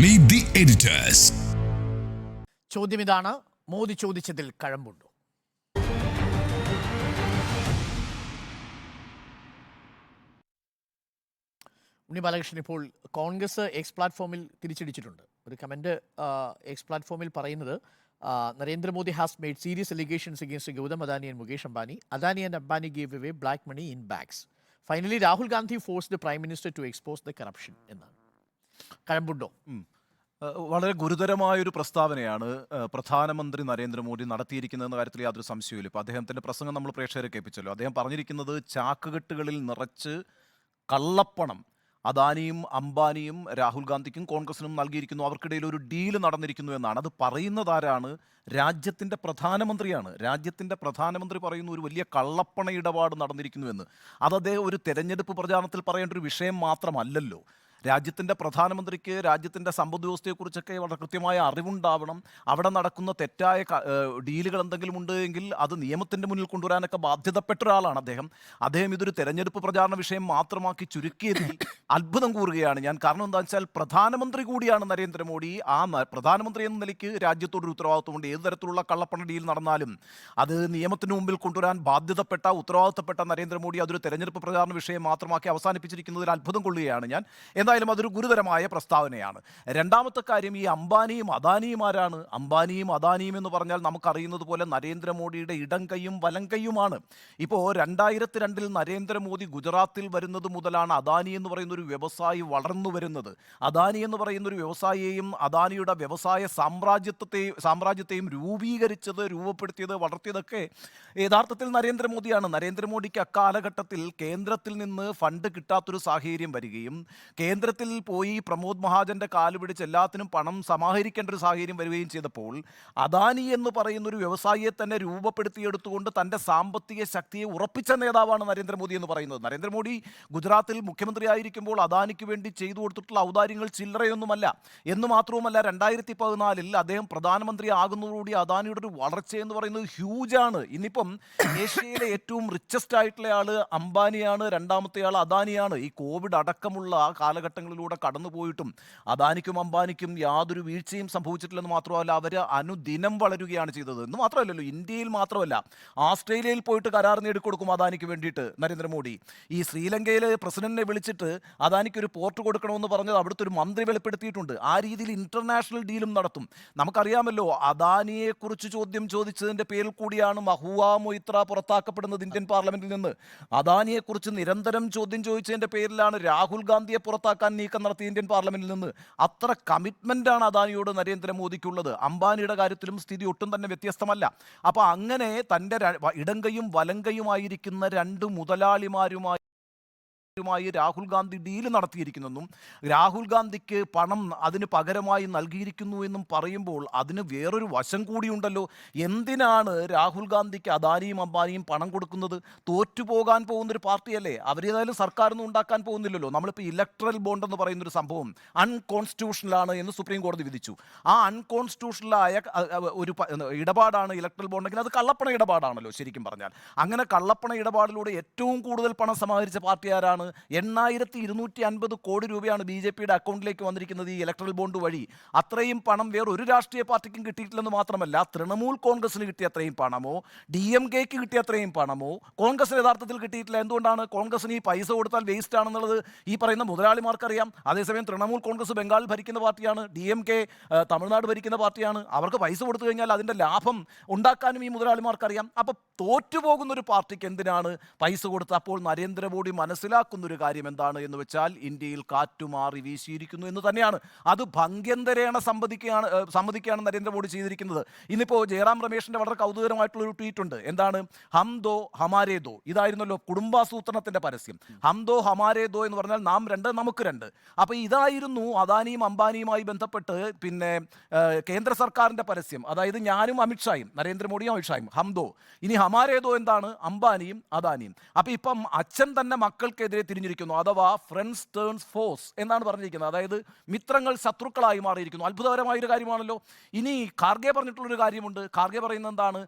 Meet the editors. ചോദ്യം ഇതാണ്, മോദി ചോദിച്ചതിൽ കഴമ്പുണ്ടോ? ഉണ്ണി ബാലകൃഷ്ണൻ, ഇപ്പോൾ കോൺഗ്രസ് എക്സ് പ്ലാറ്റ്ഫോമിൽ തിരിച്ചടിച്ചിട്ടുണ്ട്. ഒരു കമന്റ് എക്സ് പ്ലാറ്റ്ഫോമിൽ പറയുന്നത്, Narendra Modi has made serious allegations against Gautam Adani and Mukesh Ambani. Adani and Ambani gave away black money in bags. Finally Rahul Gandhi forced prime minister to expose the corruption എന്നാണ്. കഴമ്പുണ്ടോ? വളരെ ഗുരുതരമായൊരു പ്രസ്താവനയാണ് പ്രധാനമന്ത്രി നരേന്ദ്രമോദി നടത്തിയിരിക്കുന്നതെന്ന കാര്യത്തിൽ യാതൊരു സംശയമില്ല. ഇപ്പോൾ അദ്ദേഹത്തിൻ്റെ പ്രസംഗം നമ്മൾ പ്രേക്ഷകരെ കേൾപ്പിച്ചല്ലോ. അദ്ദേഹം പറഞ്ഞിരിക്കുന്നത് ചാക്കുകെട്ടുകളിൽ നിറച്ച് കള്ളപ്പണം അദാനിയും അംബാനിയും രാഹുൽ ഗാന്ധിക്കും കോൺഗ്രസിനും നൽകിയിരിക്കുന്നു, അവർക്കിടയിൽ ഒരു ഡീല് നടന്നിരിക്കുന്നു എന്നാണ്. അത് പറയുന്നത് ആരാണ്? രാജ്യത്തിൻ്റെ പ്രധാനമന്ത്രിയാണ്. രാജ്യത്തിൻ്റെ പ്രധാനമന്ത്രി പറയുന്നു ഒരു വലിയ കള്ളപ്പണ ഇടപാട് നടന്നിരിക്കുന്നു എന്ന്. അത് അദ്ദേഹം ഒരു തെരഞ്ഞെടുപ്പ് പ്രചാരണത്തിൽ പറയേണ്ട ഒരു വിഷയം മാത്രമല്ലല്ലോ. രാജ്യത്തിൻ്റെ പ്രധാനമന്ത്രിക്ക് രാജ്യത്തിൻ്റെ സമ്പദ് വ്യവസ്ഥയെക്കുറിച്ചൊക്കെ വളരെ കൃത്യമായ അറിവുണ്ടാവണം. അവിടെ നടക്കുന്ന തെറ്റായ ഡീലുകൾ എന്തെങ്കിലും ഉണ്ട് എങ്കിൽ അത് നിയമത്തിൻ്റെ മുന്നിൽ കൊണ്ടുവരാനൊക്കെ ബാധ്യതപ്പെട്ട ഒരാളാണ് അദ്ദേഹം ഇതൊരു തെരഞ്ഞെടുപ്പ് പ്രചാരണ വിഷയം മാത്രമാക്കി ചുരുക്കിയതിൽ അത്ഭുതം കൂറുകയാണ് ഞാൻ. കാരണം എന്താ വെച്ചാൽ പ്രധാനമന്ത്രി കൂടിയാണ് നരേന്ദ്രമോദി. പ്രധാനമന്ത്രി എന്ന നിലയ്ക്ക് രാജ്യത്തോടൊരു ഉത്തരവാദിത്വമുണ്ട്. ഏത് തരത്തിലുള്ള കള്ളപ്പണ ഡീൽ നടന്നാലും അത് നിയമത്തിന് മുമ്പിൽ കൊണ്ടുവരാൻ ബാധ്യതപ്പെട്ട ഉത്തരവാദിത്തപ്പെട്ട നരേന്ദ്രമോദി അതൊരു തെരഞ്ഞെടുപ്പ് പ്രചാരണ വിഷയം മാത്രമാക്കി അവസാനിപ്പിച്ചിരിക്കുന്നതിൽ അത്ഭുതം കൊള്ളുകയാണ് ഞാൻ. എന്തായാലും അതൊരു ഗുരുതരമായ പ്രസ്താവനയാണ്. രണ്ടാമത്തെ കാര്യം, ഈ അംബാനിയും അദാനിയും ആരാണ്? അംബാനിയും അദാനിയും എന്ന് പറഞ്ഞാൽ നമുക്കറിയുന്നത് പോലെ നരേന്ദ്രമോദിയുടെ ഇടം കൈയും വലം കൈയുമാണ്. ഇപ്പോൾ 2002 നരേന്ദ്രമോദി ഗുജറാത്തിൽ വരുന്നത് മുതലാണ് അദാനി എന്ന് പറയുന്ന ഒരു വ്യവസായി വളർന്നു വരുന്നത്. അദാനി എന്ന് പറയുന്ന ഒരു വ്യവസായിയെയും അദാനിയുടെ വ്യവസായ സാമ്രാജ്യത്തെയും രൂപപ്പെടുത്തിയത്, വളർത്തിയതൊക്കെ യഥാർത്ഥത്തിൽ നരേന്ദ്രമോദിയാണ്. നരേന്ദ്രമോദിക്ക് അക്കാലഘട്ടത്തിൽ കേന്ദ്രത്തിൽ നിന്ന് ഫണ്ട് കിട്ടാത്തൊരു സാഹചര്യം വരികയും കേന്ദ്രത്തിൽ പോയി പ്രമോദ് മഹാജന്റെ കാല് പിടിച്ച് എല്ലാത്തിനും പണം സമാഹരിക്കേണ്ട ഒരു സാഹചര്യം വരികയും ചെയ്തപ്പോൾ അദാനി എന്ന് പറയുന്ന ഒരു വ്യവസായിയെ തന്നെ രൂപപ്പെടുത്തിയെടുത്തുകൊണ്ട് തൻ്റെ സാമ്പത്തിക ശക്തിയെ ഉറപ്പിച്ച നേതാവാണ് നരേന്ദ്രമോദി എന്ന് പറയുന്നത്. നരേന്ദ്രമോദി ഗുജറാത്തിൽ മുഖ്യമന്ത്രി ആയിരിക്കുമ്പോൾ അദാനിക്ക് വേണ്ടി ചെയ്തു കൊടുത്തിട്ടുള്ള ഔദാര്യങ്ങൾ ചില്ലറയൊന്നുമല്ല. എന്ന് മാത്രവുമല്ല, 2014 അദ്ദേഹം പ്രധാനമന്ത്രി ആകുന്നതോടുകൂടി അദാനിയുടെ ഒരു വളർച്ച എന്ന് പറയുന്നത് ഹ്യൂജാണ്. ഇന്നിപ്പം ഏഷ്യയിലെ ഏറ്റവും റിച്ചസ്റ്റ് ആയിട്ടുള്ള ആള് അംബാനിയാണ്, രണ്ടാമത്തെ ആൾ അദാനിയാണ്. ഈ കോവിഡ് അടക്കമുള്ള കാലഘട്ടങ്ങളിലൂടെ കടന്നുപോയിട്ടും അദാനിക്കും അംബാനിക്കും യാതൊരു വീഴ്ചയും സംഭവിച്ചിട്ടില്ലെന്ന് മാത്രമല്ല, അവർ അനുദിനം വളരുകയാണ് ചെയ്തത്. എന്ന് മാത്രമല്ലല്ലോ, ഇന്ത്യയിൽ മാത്രമല്ല, ഓസ്ട്രേലിയയിൽ പോയിട്ട് കരാർ നേടിക്കൊടുക്കും അദാനിക്ക് വേണ്ടിയിട്ട് നരേന്ദ്രമോദി. ഈ ശ്രീലങ്കയിലെ പ്രസിഡന്റിനെ വിളിച്ചിട്ട് അദാനിക്ക് ഒരു പോർട്ട് കൊടുക്കണമെന്ന് പറഞ്ഞത് അവിടുത്തെ ഒരു മന്ത്രി വെളിപ്പെടുത്തിയിട്ടുണ്ട്. ആ രീതിയിൽ ഇന്റർനാഷണൽ ഡീലും നടത്തും. നമുക്കറിയാമല്ലോ, അദാനിയെക്കുറിച്ച് ചോദ്യം ചോദിച്ചതിൻ്റെ പേരിൽ കൂടിയാണ് മഹുവ മൊയ്ത്ര പുറത്താക്കപ്പെടുന്നത് ഇന്ത്യൻ പാർലമെന്റിൽ നിന്ന്. അദാനിയെക്കുറിച്ച് നിരന്തരം ചോദ്യം ചോദിച്ചതിൻ്റെ പേരിലാണ് രാഹുൽ ഗാന്ധിയെ പുറത്താക്കാൻ നീക്കം നടത്തിയ ഇന്ത്യൻ പാർലമെന്റിൽ നിന്ന്. അത്ര കമ്മിറ്റ്മെന്റാണ് അദാനിയോട് നരേന്ദ്രമോദിക്കുള്ളത്. അംബാനിയുടെ കാര്യത്തിലും സ്ഥിതി ഒട്ടും തന്നെ വ്യത്യസ്തമല്ല. അപ്പോൾ അങ്ങനെ തൻ്റെ ഇടങ്കയും വലങ്കയുമായിരിക്കുന്ന രണ്ട് മുതലാളിമാരുമായി രാഹുൽ ഗാന്ധി ഡീല് നടത്തിയിരിക്കുന്നെന്നും രാഹുൽ ഗാന്ധിക്ക് പണം അതിന് പകരമായി നൽകിയിരിക്കുന്നു എന്നും പറയുമ്പോൾ അതിന് വേറൊരു വശം കൂടിയുണ്ടല്ലോ. എന്തിനാണ് രാഹുൽ ഗാന്ധിക്ക് അദാനിയും അംബാനിയും പണം കൊടുക്കുന്നത്? തോറ്റുപോകാൻ പോകുന്നൊരു പാർട്ടിയല്ലേ. അവരേതായാലും സർക്കാരൊന്നും ഉണ്ടാക്കാൻ പോകുന്നില്ലല്ലോ. നമ്മളിപ്പോൾ ഇലക്ട്രൽ ബോണ്ട് എന്ന് പറയുന്നൊരു സംഭവം അൺകോൺസ്റ്റിറ്റ്യൂഷണലാണ് എന്ന് സുപ്രീം കോടതി വിധിച്ചു. ആ അൺകോൺസ്റ്റിറ്റ്യൂഷണലായ ഒരു ഇടപാടാണ് ഇലക്ട്രൽ ബോണ്ടെങ്കിൽ അത് കള്ളപ്പണ ഇടപാടാണല്ലോ ശരിക്കും പറഞ്ഞാൽ. അങ്ങനെ കള്ളപ്പണ ഇടപാടിലൂടെ ഏറ്റവും കൂടുതൽ പണം സമാഹരിച്ച പാർട്ടി ആരാണ്? 8250 കോടി രൂപയാണ് BJPയുടെ അക്കൗണ്ടിലേക്ക് വന്നിരിക്കുന്നത് ഈ ഇലക്ട്രൽ ബോണ്ട് വഴി. അത്രയും പണം വേറൊരു രാഷ്ട്രീയ പാർട്ടിക്കും കിട്ടിയിട്ടില്ലെന്ന് മാത്രമല്ല, തൃണമൂൽ കോൺഗ്രസിന് കിട്ടിയ അത്രയും പണമോ DMKക്ക് കിട്ടിയ അത്രയും പണമോ കോൺഗ്രസിന് യഥാർത്ഥത്തിൽ കിട്ടിയിട്ടില്ല. എന്തുകൊണ്ടാണ്? കോൺഗ്രസിന് ഈ പൈസ കൊടുത്താൽ വേസ്റ്റ് ആണെന്നുള്ളത് ഈ പറയുന്ന മുതലാളിമാർക്കറിയാം. അതേസമയം തൃണമൂൽ കോൺഗ്രസ് ബംഗാളിൽ ഭരിക്കുന്ന പാർട്ടിയാണ്, DMK തമിഴ്നാട് ഭരിക്കുന്ന പാർട്ടിയാണ്. അവർക്ക് പൈസ കൊടുത്തു കഴിഞ്ഞാൽ അതിൻ്റെ ലാഭം ഉണ്ടാക്കാനും ഈ മുതലാളിമാർക്കറിയാം. അപ്പോൾ തോറ്റുപോകുന്ന ഒരു പാർട്ടിക്ക് എന്തിനാണ് പൈസ കൊടുത്ത്? അപ്പോൾ നരേന്ദ്രമോദി മനസ്സിലാക്കുന്നൊരു കാര്യം എന്താണ് എന്ന് വെച്ചാൽ ഇന്ത്യയിൽ കാറ്റുമാറി വീശിയിരിക്കുന്നു എന്ന് തന്നെയാണ്. അത് ഭംഗ്യന്തരേണ സമ്മതിക്കുകയാണ് നരേന്ദ്രമോദി ചെയ്തിരിക്കുന്നത്. ഇന്നിപ്പോൾ ജയറാം രമേശിൻ്റെ വളരെ കൗതുകരമായിട്ടുള്ളൊരു ട്വീറ്റ് ഉണ്ട്. എന്താണ്? ഹം ദോ ഹമാരേ ദോ. ഇതായിരുന്നല്ലോ കുടുംബാസൂത്രണത്തിൻ്റെ പരസ്യം. ഹം ദോ ഹമാരേ ദോ എന്ന് പറഞ്ഞാൽ നാം രണ്ട് നമുക്ക് രണ്ട്. അപ്പോൾ ഇതായിരുന്നു അദാനിയും അംബാനിയുമായി ബന്ധപ്പെട്ട് പിന്നെ കേന്ദ്ര സർക്കാരിൻ്റെ പരസ്യം. അതായത് ഞാനും അമിത്ഷായും, നരേന്ദ്രമോദിയും അമിത്ഷായും. ഹം ദോ. ഇനി ഹമാരേ ദോ എന്താണ്? അംബാനിയും അദാനിയും. അപ്പോൾ ഇപ്പം അച്ഛൻ തന്നെ മക്കൾക്കെതിരെ തിരിഞ്ഞിരിക്കുന്നു, അഥവാ ഫ്രണ്ട്സ് ടേൺസ് ഫോഴ്സ് എന്നാണ് പറഞ്ഞിരിക്കുന്നത്. അതായത് മിത്രങ്ങൾ ശത്രുക്കളായി മാറിയിരിക്കുന്നു. അത്ഭുതകരമായൊരു കാര്യമാണല്ലോ. ഇനി ഖാർഗെ പറഞ്ഞിട്ടുള്ളൊരു കാര്യമുണ്ട്. ഖാർഗെ പറയുന്നത് എന്താണ്?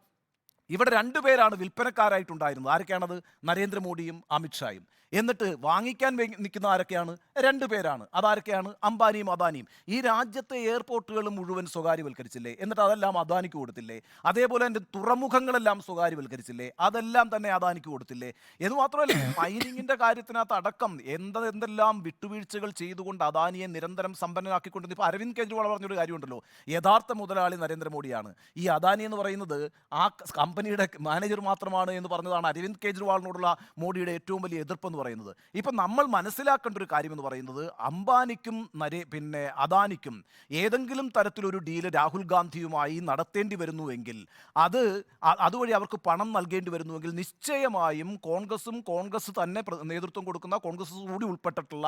ഇവിടെ രണ്ടുപേരാണ് വിൽപ്പനക്കാരായിട്ടുണ്ടായിരുന്നത്. ആരൊക്കെയാണത്? നരേന്ദ്രമോദിയും അമിത്ഷായും. എന്നിട്ട് വാങ്ങിക്കാൻ നിൽക്കുന്ന ആരൊക്കെയാണ്? രണ്ടുപേരാണ്. അതാരൊക്കെയാണ്? അംബാനിയും അദാനിയും. ഈ രാജ്യത്തെ എയർപോർട്ടുകൾ മുഴുവൻ സ്വകാര്യവൽക്കരിച്ചില്ലേ? എന്നിട്ട് അതെല്ലാം അദാനിക്ക് കൊടുത്തില്ലേ? അതേപോലെ തന്നെ തുറമുഖങ്ങളെല്ലാം സ്വകാര്യവൽക്കരിച്ചില്ലേ? അതെല്ലാം തന്നെ അദാനിക്ക് കൊടുത്തില്ലേ? എന്ന് മാത്രമല്ല, മൈനിങ്ങിന്റെ കാര്യത്തിനകത്ത് അടക്കം എന്തെല്ലാം വിട്ടുവീഴ്ചകൾ ചെയ്തുകൊണ്ട് അദാനിയെ നിരന്തരം സമ്പന്നനാക്കിക്കൊണ്ടിരുന്നു. ഇപ്പോൾ അരവിന്ദ് കെജ്രിവാൾ പറഞ്ഞൊരു കാര്യമുണ്ടല്ലോ, യഥാർത്ഥ മുതലാളി നരേന്ദ്രമോദിയാണ്. ഈ അദാനി എന്ന് പറയുന്നത് ആ കമ്പനിയുടെ മാനേജർ മാത്രമാണ് എന്ന് പറഞ്ഞതാണ് അരവിന്ദ് കെജ്രിവാളിനോടുള്ള മോഡിയുടെ ഏറ്റവും വലിയ എതിർപ്പ് എന്ന് പറയുന്നത്. ഇപ്പം നമ്മൾ മനസ്സിലാക്കേണ്ട ഒരു കാര്യം എന്ന് പറയുന്നത്, അംബാനിക്കും അദാനിക്കും ഏതെങ്കിലും തരത്തിലൊരു ഡീല് രാഹുൽ ഗാന്ധിയുമായി നടത്തേണ്ടി വരുന്നുവെങ്കിൽ, അതുവഴി അവർക്ക് പണം നൽകേണ്ടി വരുന്നുവെങ്കിൽ, നിശ്ചയമായും കോൺഗ്രസ് തന്നെ നേതൃത്വം കൊടുക്കുന്ന കോൺഗ്രസ് കൂടി ഉൾപ്പെട്ടിട്ടുള്ള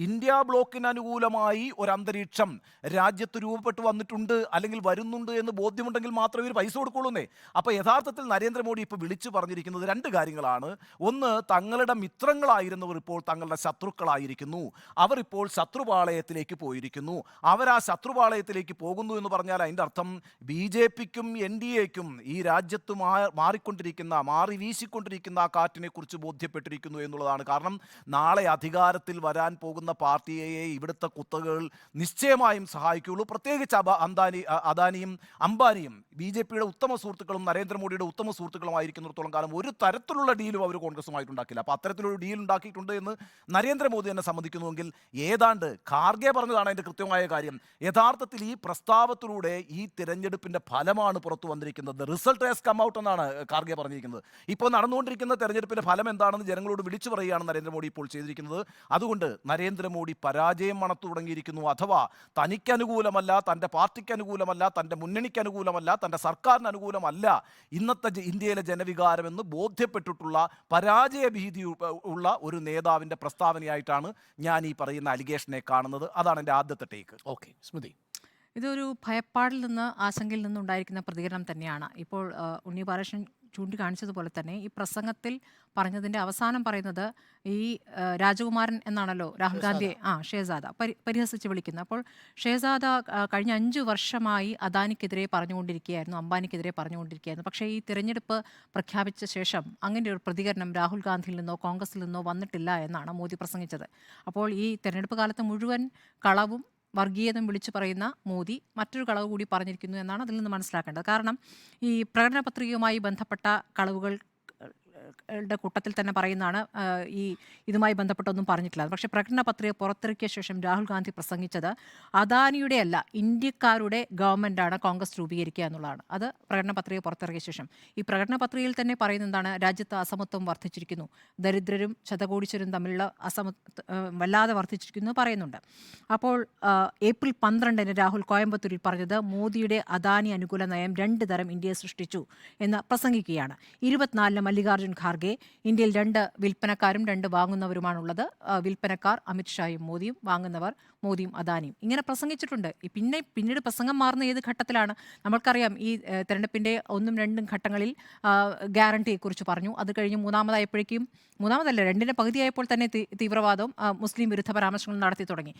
ഇന്ത്യ ബ്ലോക്കിന് അനുകൂലമായി ഒരു അന്തരീക്ഷം രാജ്യത്ത് രൂപപ്പെട്ടു വന്നിട്ടുണ്ട്, അല്ലെങ്കിൽ വരുന്നുണ്ട് എന്ന് ബോധ്യമുണ്ടെങ്കിൽ മാത്രമേ ഇവർ പൈസ കൊടുക്കുള്ളൂന്നേ. അപ്പോൾ യഥാർത്ഥത്തിൽ നരേന്ദ്രമോദി ഇപ്പോൾ വിളിച്ചു പറഞ്ഞിരിക്കുന്നത് രണ്ട് കാര്യങ്ങളാണ്. ഒന്ന്, തങ്ങളുടെ മിത്രങ്ങളായിരുന്നവർ ഇപ്പോൾ തങ്ങളുടെ ശത്രുക്കളായിരിക്കുന്നു, അവർ ഇപ്പോൾ ശത്രുപാളയത്തിലേക്ക് പോയിരിക്കുന്നു. അവർ ആ ശത്രുപാളയത്തിലേക്ക് പോകുന്നു എന്ന് പറഞ്ഞാൽ അതിൻ്റെ അർത്ഥം BJPക്കും NDAക്കും ഈ രാജ്യത്ത് മാറി വീശിക്കൊണ്ടിരിക്കുന്ന ആ കാറ്റിനെ കുറിച്ച് ബോധ്യപ്പെട്ടിരിക്കുന്നു എന്നുള്ളതാണ്. കാരണം നാളെ അധികാരത്തിൽ വരാൻ പോകുന്ന പാർട്ടിയെ ഇവിടുത്തെ കുത്തകകൾ നിശ്ചയമായും സഹായിക്കുകയുള്ളൂ. പ്രത്യേകിച്ച് അദാനിയും അംബാനിയും BJPയുടെ ഉത്തമ സുഹൃത്തുക്കളും നരേന്ദ്രമോദിയുടെ ഉത്തമ സുഹൃത്തുക്കളുമായിരിക്കുന്നിടത്തോളം കാലം ഒരു തരത്തിലുള്ള ഡീലും അവർ കോൺഗ്രസുമായിട്ടുണ്ടാക്കില്ല. അപ്പോൾ അത്തരത്തിലൊരു ഡീൽ ഉണ്ടാക്കിയിട്ടുണ്ട് എന്ന് നരേന്ദ്രമോദി തന്നെ സമ്മതിക്കുന്നുവെങ്കിൽ, ഏതാണ്ട് ഖാർഗെ പറഞ്ഞതാണ് അതിൻ്റെ കൃത്യമായ കാര്യം. യഥാർത്ഥത്തിൽ ഈ പ്രസ്താവത്തിലൂടെ ഈ തിരഞ്ഞെടുപ്പിൻ്റെ ഫലമാണ് പുറത്തു വന്നിരിക്കുന്നത്. റിസൾട്ട് ഹാസ് കം ഔട്ട് എന്നാണ് ഖാർഗെ പറഞ്ഞിരിക്കുന്നത്. ഇപ്പോൾ നടന്നുകൊണ്ടിരിക്കുന്ന തെരഞ്ഞെടുപ്പിൻ്റെ ഫലം എന്താണെന്ന് ജനങ്ങളോട് വിളിച്ചു പറയുകയാണ് നരേന്ദ്രമോദി ഇപ്പോൾ ചെയ്തിരിക്കുന്നത്. അതുകൊണ്ട് നരേന്ദ്രമോദി പരാജയം മണത്തു തുടങ്ങിയിരിക്കുന്നു. അഥവാ തനിക്ക് അനുകൂലമല്ല, തൻ്റെ പാർട്ടിക്ക് അനുകൂലമല്ല, തൻ്റെ മുന്നണിക്ക് അനുകൂലമല്ല, തൻ്റെ സർക്കാരിന് അനുകൂലമല്ല ഇന്നത്തെ ഇന്ത്യയിലെ ജനവികാരമെന്ന് ബോധ്യപ്പെട്ടിട്ടുള്ള പരാജയ ഭീതി ഉള്ള ഒരു നേതാവിൻ്റെ പ്രസ്താവനയായിട്ടാണ് ഞാൻ ഈ പറയുന്ന അലിഗേഷനെ കാണുന്നത്. അതാണ് എൻ്റെ ആദ്യത്തെ ടേക്ക്. ഓക്കെ, സ്മൃതി. ഇതൊരു ഭയപ്പാടിൽ നിന്ന്, ആശങ്കയിൽ നിന്നുണ്ടായിരിക്കുന്ന പ്രതികരണം തന്നെയാണ്. ഇപ്പോൾ ഉണ്ണി ബാലകൃഷ്ണൻ ചൂണ്ടിക്കാണിച്ചതുപോലെ തന്നെ ഈ പ്രസംഗത്തിൽ പറഞ്ഞതിൻ്റെ അവസാനം പറയുന്നത് ഈ രാജകുമാരൻ എന്നാണല്ലോ രാഹുൽ ഗാന്ധിയെ ഷെഹസാദ പരിഹസിച്ച് വിളിക്കുന്നത്. അപ്പോൾ ഷെഹസാദ കഴിഞ്ഞ 5 വർഷമായി അദാനിക്കെതിരെ പറഞ്ഞുകൊണ്ടിരിക്കുകയായിരുന്നു, അംബാനിക്കെതിരെ പറഞ്ഞുകൊണ്ടിരിക്കുകയായിരുന്നു. പക്ഷേ ഈ തിരഞ്ഞെടുപ്പ് പ്രഖ്യാപിച്ച ശേഷം അങ്ങനെ ഒരു പ്രതികരണം രാഹുൽ ഗാന്ധിയിൽ നിന്നോ കോൺഗ്രസിൽ നിന്നോ വന്നിട്ടില്ല എന്നാണ് മോദി പ്രസംഗിച്ചത്. അപ്പോൾ ഈ തിരഞ്ഞെടുപ്പ് കാലത്ത് മുഴുവൻ കളവും വർഗീയതം വിളിച്ചു പറയുന്ന മോദി മറ്റൊരു കളവ് കൂടി പറഞ്ഞിരിക്കുന്നു എന്നാണ് അതിൽ നിന്ന് മനസ്സിലാക്കേണ്ടത്. കാരണം ഈ പ്രകടന പത്രികയുമായി ബന്ധപ്പെട്ട കളവുകൾ കൂട്ടത്തിൽ തന്നെ പറയുന്നതാണ് ഇതുമായി ബന്ധപ്പെട്ടൊന്നും പറഞ്ഞിട്ടില്ല. പക്ഷേ പ്രകടന പത്രിക പുറത്തിറക്കിയ ശേഷം രാഹുൽ ഗാന്ധി പ്രസംഗിച്ചത് അദാനിയുടെ അല്ല, ഇന്ത്യക്കാരുടെ ഗവൺമെൻറ്റാണ് കോൺഗ്രസ് രൂപീകരിക്കുക എന്നുള്ളതാണ്. അത് പ്രകടന പത്രിക പുറത്തിറക്കിയ ശേഷം ഈ പ്രകടന പത്രികയിൽ തന്നെ പറയുന്നത് എന്താണ്? രാജ്യത്ത് അസമത്വം വർദ്ധിച്ചിരിക്കുന്നു, ദരിദ്രരും ശതകോടീശ്വരും തമ്മിലുള്ള വല്ലാതെ വർദ്ധിച്ചിരിക്കുന്നു പറയുന്നുണ്ട്. അപ്പോൾ ഏപ്രിൽ 12 രാഹുൽ കോയമ്പത്തൂരിൽ പറഞ്ഞത് മോദിയുടെ അദാനി അനുകൂല നയം 2 തരം ഇന്ത്യയെ സൃഷ്ടിച്ചു എന്ന് പ്രസംഗിക്കുകയാണ്. 24 മല്ലികാർജ്ജുൻ ഖാർഗെ, ഇന്ത്യയിൽ 2 വിൽപ്പനക്കാരും 2 വാങ്ങുന്നവരുമാണുള്ളത്. വിൽപ്പനക്കാർ അമിത്ഷായും മോദിയും, വാങ്ങുന്നവർ മോദിയും അദാനിയും. ഇങ്ങനെ പ്രസംഗിച്ചിട്ടുണ്ട്. പിന്നീട് പ്രസംഗം മാറുന്ന ഏത് ഘട്ടത്തിലാണ്? നമ്മൾക്കറിയാം ഈ തെരഞ്ഞെടുപ്പിൻ്റെ 1ഉം 2ഉം ഘട്ടങ്ങളിൽ ഗ്യാരണ്ടിയെക്കുറിച്ച് പറഞ്ഞു. അത് കഴിഞ്ഞ് മൂന്നാമതല്ല 2ന്റെ പകുതിയായപ്പോൾ തന്നെ തീവ്രവാദവും മുസ്ലിം വിരുദ്ധ പരാമർശങ്ങൾ നടത്തി തുടങ്ങി.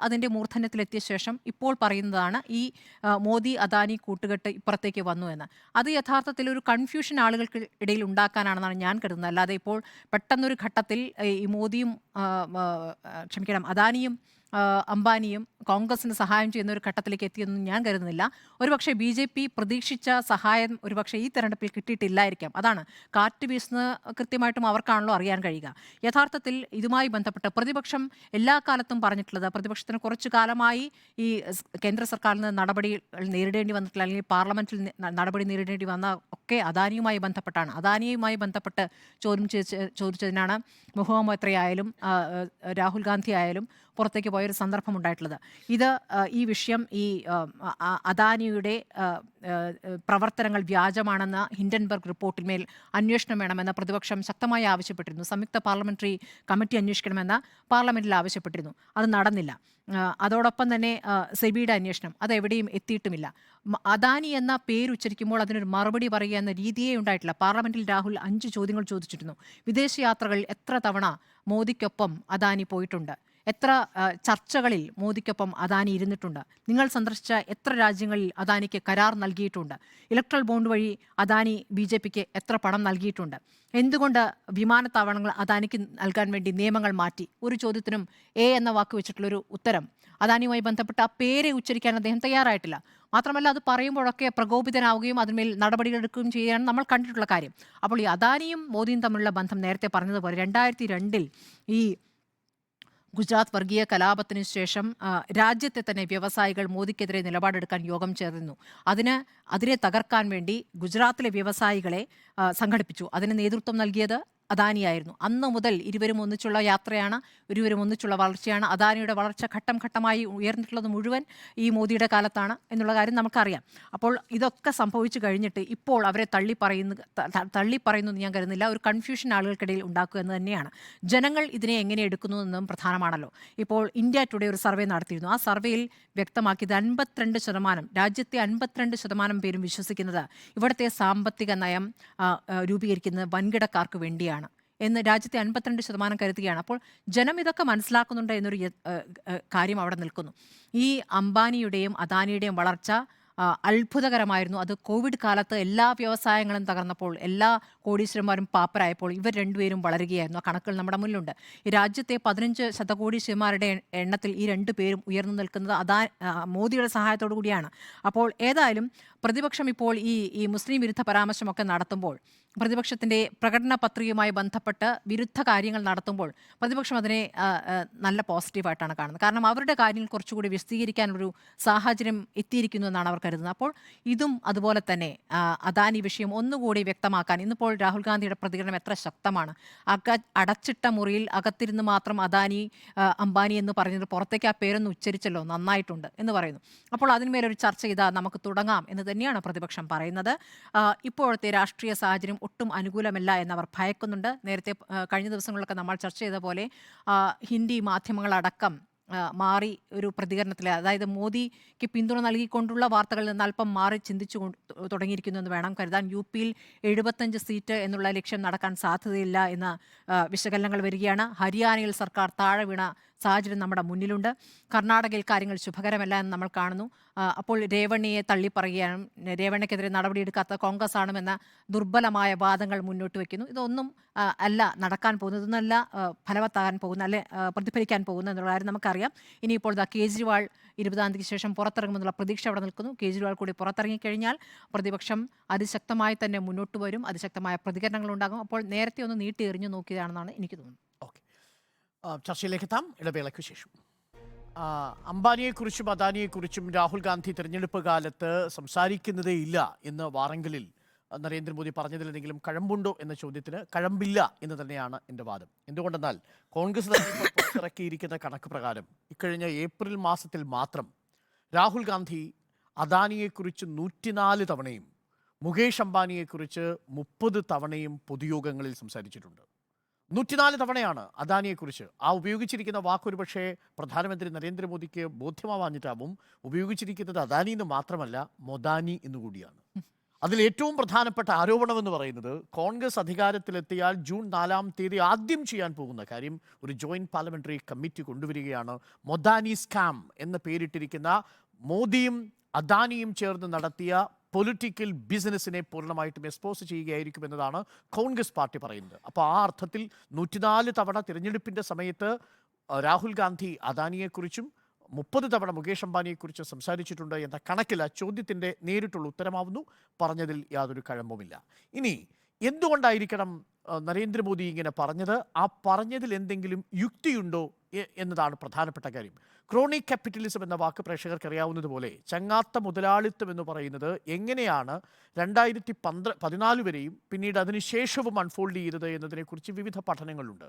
അതിൻ്റെ മൂർധന്യത്തിലെത്തിയ ശേഷം ഇപ്പോൾ പറയുന്നതാണ് ഈ മോദി അദാനി കൂട്ടുകെട്ട് ഇപ്പുറത്തേക്ക് വന്നു എന്ന്. അത് യഥാർത്ഥത്തിൽ ഒരു കൺഫ്യൂഷൻ ആളുകൾക്ക് ഇടയിൽ ഉണ്ടാക്കാനാണെന്നാണ് ഞാൻ കരുതുന്നത്. അല്ലാതെ ഇപ്പോൾ പെട്ടെന്നൊരു ഘട്ടത്തിൽ ഈ മോദിയും അദാനിയും അംബാനിയും കോൺഗ്രസിന് സഹായം ചെയ്യുന്ന ഒരു ഘട്ടത്തിലേക്ക് എത്തിയെന്നും ഞാൻ കരുതുന്നില്ല. ഒരുപക്ഷെ BJP പ്രതീക്ഷിച്ച സഹായം ഒരുപക്ഷെ ഈ തെരഞ്ഞെടുപ്പിൽ കിട്ടിയിട്ടില്ലായിരിക്കാം. അതാണ് കാറ്റ് വീസുന്നത് കൃത്യമായിട്ടും അവർക്കാണല്ലോ അറിയാൻ കഴിയുക. യഥാർത്ഥത്തിൽ ഇതുമായി ബന്ധപ്പെട്ട് പ്രതിപക്ഷം എല്ലാ കാലത്തും പറഞ്ഞിട്ടുള്ളത്, പ്രതിപക്ഷത്തിന് കുറച്ചു കാലമായി ഈ കേന്ദ്ര സർക്കാരിൽ നിന്ന് നടപടി നേരിടേണ്ടി വന്നിട്ടില്ല, അല്ലെങ്കിൽ പാർലമെന്റിൽ നടപടി നേരിടേണ്ടി വന്ന ഒക്കെ അദാനിയുമായി ബന്ധപ്പെട്ടാണ്. അദാനിയുമായി ബന്ധപ്പെട്ട് ചോദിച്ചതിനാണ് മുഹമ്മദ് മൊയ്ത്രയായാലും രാഹുൽ ഗാന്ധി ആയാലും പുറത്തേക്ക് പോയൊരു സന്ദർഭം ഉണ്ടായിട്ടുള്ളത്. ഈ വിഷയം ഈ അദാനിയുടെ പ്രവർത്തനങ്ങൾ വ്യാജമാണെന്ന ഹിൻഡൻബർഗ് റിപ്പോർട്ടിന്മേൽ അന്വേഷണം വേണമെന്ന് പ്രതിപക്ഷം ശക്തമായി ആവശ്യപ്പെട്ടിരുന്നു. സംയുക്ത പാർലമെന്ററി കമ്മിറ്റി അന്വേഷിക്കണമെന്ന് പാർലമെന്റിൽ ആവശ്യപ്പെട്ടിരുന്നു. അത് നടന്നില്ല. അതോടൊപ്പം തന്നെ സെബിയുടെ അന്വേഷണം അതെവിടെയും എത്തിയിട്ടുമില്ല. അദാനി എന്ന പേരുച്ചരിക്കുമ്പോൾ അതിനൊരു മറുപടി പറയുക എന്ന രീതിയേ ഉണ്ടായിട്ടില്ല. പാർലമെന്റിൽ രാഹുൽ 5 ചോദ്യങ്ങൾ ചോദിച്ചിരുന്നു. വിദേശയാത്രകളിൽ എത്ര തവണ മോദിക്കൊപ്പം അദാനി പോയിട്ടുണ്ട്, എത്ര ചർച്ചകളിൽ മോദിക്കൊപ്പം അദാനി ഇരുന്നിട്ടുണ്ട്? നിങ്ങൾ സന്ദർശിച്ച എത്ര രാജ്യങ്ങളിൽ അദാനിക്ക് കരാർ നൽകിയിട്ടുണ്ട്? ഇലക്ട്രൽ ബോണ്ട് വഴി അദാനി BJPക്ക് എത്ര പണം നൽകിയിട്ടുണ്ട്? എന്തുകൊണ്ട് വിമാനത്താവളങ്ങൾ അദാനിക്ക് നൽകാൻ വേണ്ടി നിയമങ്ങൾ മാറ്റി? ഒരു ചോദ്യത്തിനും എന്ന വാക്ക് വെച്ചിട്ടുള്ളൊരു ഉത്തരം അദാനിയുമായി ബന്ധപ്പെട്ട ആ പേരെ ഉച്ചരിക്കാൻ അദ്ദേഹം തയ്യാറായിട്ടില്ല. മാത്രമല്ല അത് പറയുമ്പോഴൊക്കെ പ്രകോപിതനാവുകയും അതിന്മേൽ നടപടികളെടുക്കുകയും ചെയ്യുകയാണ് നമ്മൾ കണ്ടിട്ടുള്ള കാര്യം. അപ്പോൾ ഈ അദാനിയും മോദിയും തമ്മിലുള്ള ബന്ധം നേരത്തെ പറഞ്ഞതുപോലെ 2002 ഈ ഗുജറാത്ത് വർഗീയ കലാപത്തിന് ശേഷം രാജ്യത്തെ തന്നെ വ്യവസായികൾ മോദിക്കെതിരെ നിലപാടെടുക്കാൻ യോഗം ചേർന്നു. അതിനെ തകർക്കാൻ വേണ്ടി ഗുജറാത്തിലെ വ്യവസായികളെ സംഘടിപ്പിച്ചു. അതിന് നേതൃത്വം നൽകിയത് അദാനിയായിരുന്നു. അന്ന് മുതൽ ഇരുവരും ഒന്നിച്ചുള്ള യാത്രയാണ്, ഇരുവരും ഒന്നിച്ചുള്ള വളർച്ചയാണ്. അദാനിയുടെ വളർച്ച ഘട്ടം ഘട്ടമായി ഉയർന്നിട്ടുള്ളത് മുഴുവൻ ഈ മോദിയുടെ കാലത്താണ് എന്നുള്ള കാര്യം നമുക്കറിയാം. അപ്പോൾ ഇതൊക്കെ സംഭവിച്ചു കഴിഞ്ഞിട്ട് ഇപ്പോൾ അവരെ തള്ളിപ്പറയുന്നു എന്ന് ഞാൻ കരുതുന്നില്ല. ഒരു കൺഫ്യൂഷൻ ആളുകൾക്കിടയിൽ ഉണ്ടാക്കുക എന്ന് തന്നെയാണ്. ജനങ്ങൾ ഇതിനെ എങ്ങനെ എടുക്കുന്നു എന്നതും പ്രധാനമാണല്ലോ. ഇപ്പോൾ ഇന്ത്യ ടുഡേ ഒരു സർവേ നടത്തിയിരുന്നു. ആ സർവേയിൽ വ്യക്തമാക്കിയത് 52%, രാജ്യത്തെ 52% പേരും വിശ്വസിക്കുന്നത് ഇവിടുത്തെ സാമ്പത്തിക നയം രൂപീകരിക്കുന്നത് വൻകിടക്കാർക്ക് വേണ്ടിയാണ് എന്ന് രാജ്യത്തെ 52% കരുതുകയാണ്. അപ്പോൾ ജനം ഇതൊക്കെ മനസ്സിലാക്കുന്നുണ്ട് എന്നൊരു കാര്യം അവിടെ നിൽക്കുന്നു. ഈ അംബാനിയുടെയും അദാനിയുടെയും വളർച്ച അത്ഭുതകരമായിരുന്നു. അത് കോവിഡ് കാലത്ത് എല്ലാ വ്യവസായങ്ങളും തകർന്നപ്പോൾ, എല്ലാ കോടീശ്വരന്മാരും പാപ്പരായപ്പോൾ ഇവർ രണ്ടുപേരും വളരുകയായിരുന്നു. ആ കണക്കുകൾ നമ്മുടെ മുന്നിലുണ്ട്. ഈ രാജ്യത്തെ 15 ശതകോടീശ്വരന്മാരുടെ എണ്ണത്തിൽ ഈ രണ്ടു പേരും ഉയർന്നു നിൽക്കുന്നത് മോദിയുടെ സഹായത്തോടു കൂടിയാണ്. അപ്പോൾ ഏതായാലും പ്രതിപക്ഷം ഇപ്പോൾ ഈ മുസ്ലിം വിരുദ്ധ പരാമർശമൊക്കെ നടത്തുമ്പോൾ, പ്രതിപക്ഷത്തിൻ്റെ പ്രകടന പത്രികയുമായി ബന്ധപ്പെട്ട് വിരുദ്ധ കാര്യങ്ങൾ നടത്തുമ്പോൾ പ്രതിപക്ഷം അതിനെ നല്ല പോസിറ്റീവായിട്ടാണ് കാണുന്നത്. കാരണം അവരുടെ കാര്യങ്ങൾ കുറച്ചുകൂടി വിശദീകരിക്കാനൊരു സാഹചര്യം എത്തിയിരിക്കുന്നു എന്നാണ് അവർ കരുതുന്നത്. അപ്പോൾ ഇതും അതുപോലെ തന്നെ അദാനി വിഷയം ഒന്നുകൂടി വ്യക്തമാക്കാൻ ഇന്നിപ്പോൾ രാഹുൽ ഗാന്ധിയുടെ പ്രതികരണം എത്ര ശക്തമാണ്. അടച്ചിട്ട മുറിയിൽ അകത്തിരുന്ന് മാത്രം അദാനി അംബാനി എന്ന് പറഞ്ഞത് പുറത്തേക്ക് ആ പേരൊന്ന് ഉച്ചരിച്ചല്ലോ, നന്നായിട്ടുണ്ട് എന്ന് പറയുന്നു. അപ്പോൾ അതിന്മേലൊരു ചർച്ച ചെയ്താൽ നമുക്ക് തുടങ്ങാം എന്ന് തന്നെയാണ് പ്രതിപക്ഷം പറയുന്നത്. ഇപ്പോഴത്തെ രാഷ്ട്രീയ സാഹചര്യം ഒട്ടും അനുകൂലമല്ല എന്നവർ ഭയക്കുന്നുണ്ട്. നേരത്തെ കഴിഞ്ഞ ദിവസങ്ങളിലൊക്കെ നമ്മൾ ചർച്ച ചെയ്ത പോലെ ഹിന്ദി മാധ്യമങ്ങളടക്കം മാറി ഒരു പ്രതികരണത്തിൽ, അതായത് മോദിക്ക് പിന്തുണ നൽകിക്കൊണ്ടുള്ള വാർത്തകളിൽ നിന്ന് അല്പം മാറി ചിന്തിച്ചു തുടങ്ങിയിരിക്കുന്നു എന്ന് വേണം കരുതാൻ. UP-യിൽ 75 സീറ്റ് എന്നുള്ള ലക്ഷ്യം നടക്കാൻ സാധ്യതയില്ല എന്ന വിശകലനങ്ങൾ വരികയാണ്. ഹരിയാനയിൽ സർക്കാർ താഴെ വീണ സാഹചര്യം നമ്മുടെ മുന്നിലുണ്ട്. കർണാടകയിൽ കാര്യങ്ങൾ ശുഭകരമല്ല എന്ന് നമ്മൾ കാണുന്നു. അപ്പോൾ രേവണ്ണയെ തള്ളിപ്പറയുകയാണ്, രേവണ്ണയ്ക്കെതിരെ നടപടിയെടുക്കാത്ത കോൺഗ്രസ് ആണെന്ന ദുർബലമായ വാദങ്ങൾ മുന്നോട്ട് വയ്ക്കുന്നു. ഇതൊന്നും അല്ല നടക്കാൻ പോകുന്നത്, ഇതൊന്നല്ല ഫലവത്താകാൻ പോകുന്ന, അല്ലെ പ്രതിഫലിക്കാൻ പോകുന്ന എന്നുള്ള കാര്യം നമുക്കറിയാം. ഇനിയിപ്പോൾ കേജ്രിവാൾ 20-ാം തീയതിക്ക് ശേഷം പുറത്തിറങ്ങുമെന്നുള്ള പ്രതീക്ഷ അവിടെ നിൽക്കുന്നു. കേജ്രിവാൾ കൂടി പുറത്തിറങ്ങിക്കഴിഞ്ഞാൽ പ്രതിപക്ഷം അതിശക്തമായി തന്നെ മുന്നോട്ട് വരും, അതിശക്തമായ പ്രതികരണങ്ങളുണ്ടാകും. അപ്പോൾ നേരത്തെ ഒന്ന് നീട്ടി എറിഞ്ഞു നോക്കിയതാണെന്നാണ് എനിക്ക് തോന്നുന്നത്. ചർച്ചയിലേക്ക് എത്താം ഇടവേളയ്ക്ക് ശേഷം. അംബാനിയെക്കുറിച്ചും അദാനിയെക്കുറിച്ചും രാഹുൽ ഗാന്ധി തെരഞ്ഞെടുപ്പ് കാലത്ത് സംസാരിക്കുന്നതേ ഇല്ല എന്ന് വാറങ്കലിൽ നരേന്ദ്രമോദി പറഞ്ഞതിലെന്തെങ്കിലും കഴമ്പുണ്ടോ എന്ന ചോദ്യത്തിന് കഴമ്പില്ല എന്ന് തന്നെയാണ് എൻ്റെ വാദം. എന്തുകൊണ്ടെന്നാൽ കോൺഗ്രസ് പുറത്തിറക്കിയിരിക്കുന്ന കണക്ക് പ്രകാരം ഇക്കഴിഞ്ഞ ഏപ്രിൽ മാസത്തിൽ മാത്രം രാഹുൽ ഗാന്ധി അദാനിയെക്കുറിച്ച് 104 തവണയും മുകേഷ് അംബാനിയെക്കുറിച്ച് 30 തവണയും പൊതുയോഗങ്ങളിൽ സംസാരിച്ചിട്ടുണ്ട്. 104 തവണയാണ് അദാനിയെക്കുറിച്ച്. ആ ഉപയോഗിച്ചിരിക്കുന്ന വാക്കൊരു പക്ഷേ പ്രധാനമന്ത്രി നരേന്ദ്രമോദിക്ക് ബോധ്യമാവാഞ്ഞിട്ടാവും. ഉപയോഗിച്ചിരിക്കുന്നത് അദാനി എന്ന് മാത്രമല്ല, മൊദാനി എന്നുകൂടിയാണ്. അതിൽ ഏറ്റവും പ്രധാനപ്പെട്ട ആരോപണം എന്ന് പറയുന്നത് കോൺഗ്രസ് അധികാരത്തിലെത്തിയാൽ ജൂൺ 4-ാം തീയതി ആദ്യം ചെയ്യാൻ പോകുന്ന കാര്യം ഒരു ജോയിന്റ് പാർലമെന്ററി കമ്മിറ്റി കൊണ്ടുവരികയാണ്. മൊദാനി സ്കാം എന്ന് പേരിട്ടിരിക്കുന്ന മോദിയും അദാനിയും ചേർന്ന് നടത്തിയ പൊളിറ്റിക്കൽ ബിസിനസ്സിനെ പൂർണ്ണമായിട്ടും എക്സ്പോസ് ചെയ്യുകയായിരിക്കും എന്നതാണ് കോൺഗ്രസ് പാർട്ടി പറയുന്നത്. അപ്പോൾ ആ അർത്ഥത്തിൽ 104 തവണ തിരഞ്ഞെടുപ്പിൻ്റെ സമയത്ത് രാഹുൽ ഗാന്ധി അദാനിയെക്കുറിച്ചും 30 തവണ മുകേഷ് അംബാനിയെക്കുറിച്ച് സംസാരിച്ചിട്ടുണ്ട് എന്ന കണക്കിൽ ആ ചോദ്യത്തിൻ്റെ നേരിട്ടുള്ള ഉത്തരമാവുന്നു. പറഞ്ഞതിൽ യാതൊരു കഴമ്പുമില്ല. ഇനി എന്തുകൊണ്ടായിരിക്കണം നരേന്ദ്രമോദി ഇങ്ങനെ പറഞ്ഞത്? ആ പറഞ്ഞതിൽ എന്തെങ്കിലും യുക്തിയുണ്ടോ എന്നതാണ് പ്രധാനപ്പെട്ട കാര്യം. ക്രോണിക് ക്യാപിറ്റലിസം എന്ന വാക്ക് പ്രേക്ഷകർക്ക് അറിയാവുന്നതുപോലെ ചങ്ങാത്ത മുതലാളിത്തം എന്ന് പറയുന്നത് എങ്ങനെയാണ് 2014 വരെയും പിന്നീട് അതിനുശേഷവും അൺഫോൾഡ് ചെയ്തത് എന്നതിനെക്കുറിച്ച് വിവിധ പഠനങ്ങളുണ്ട്.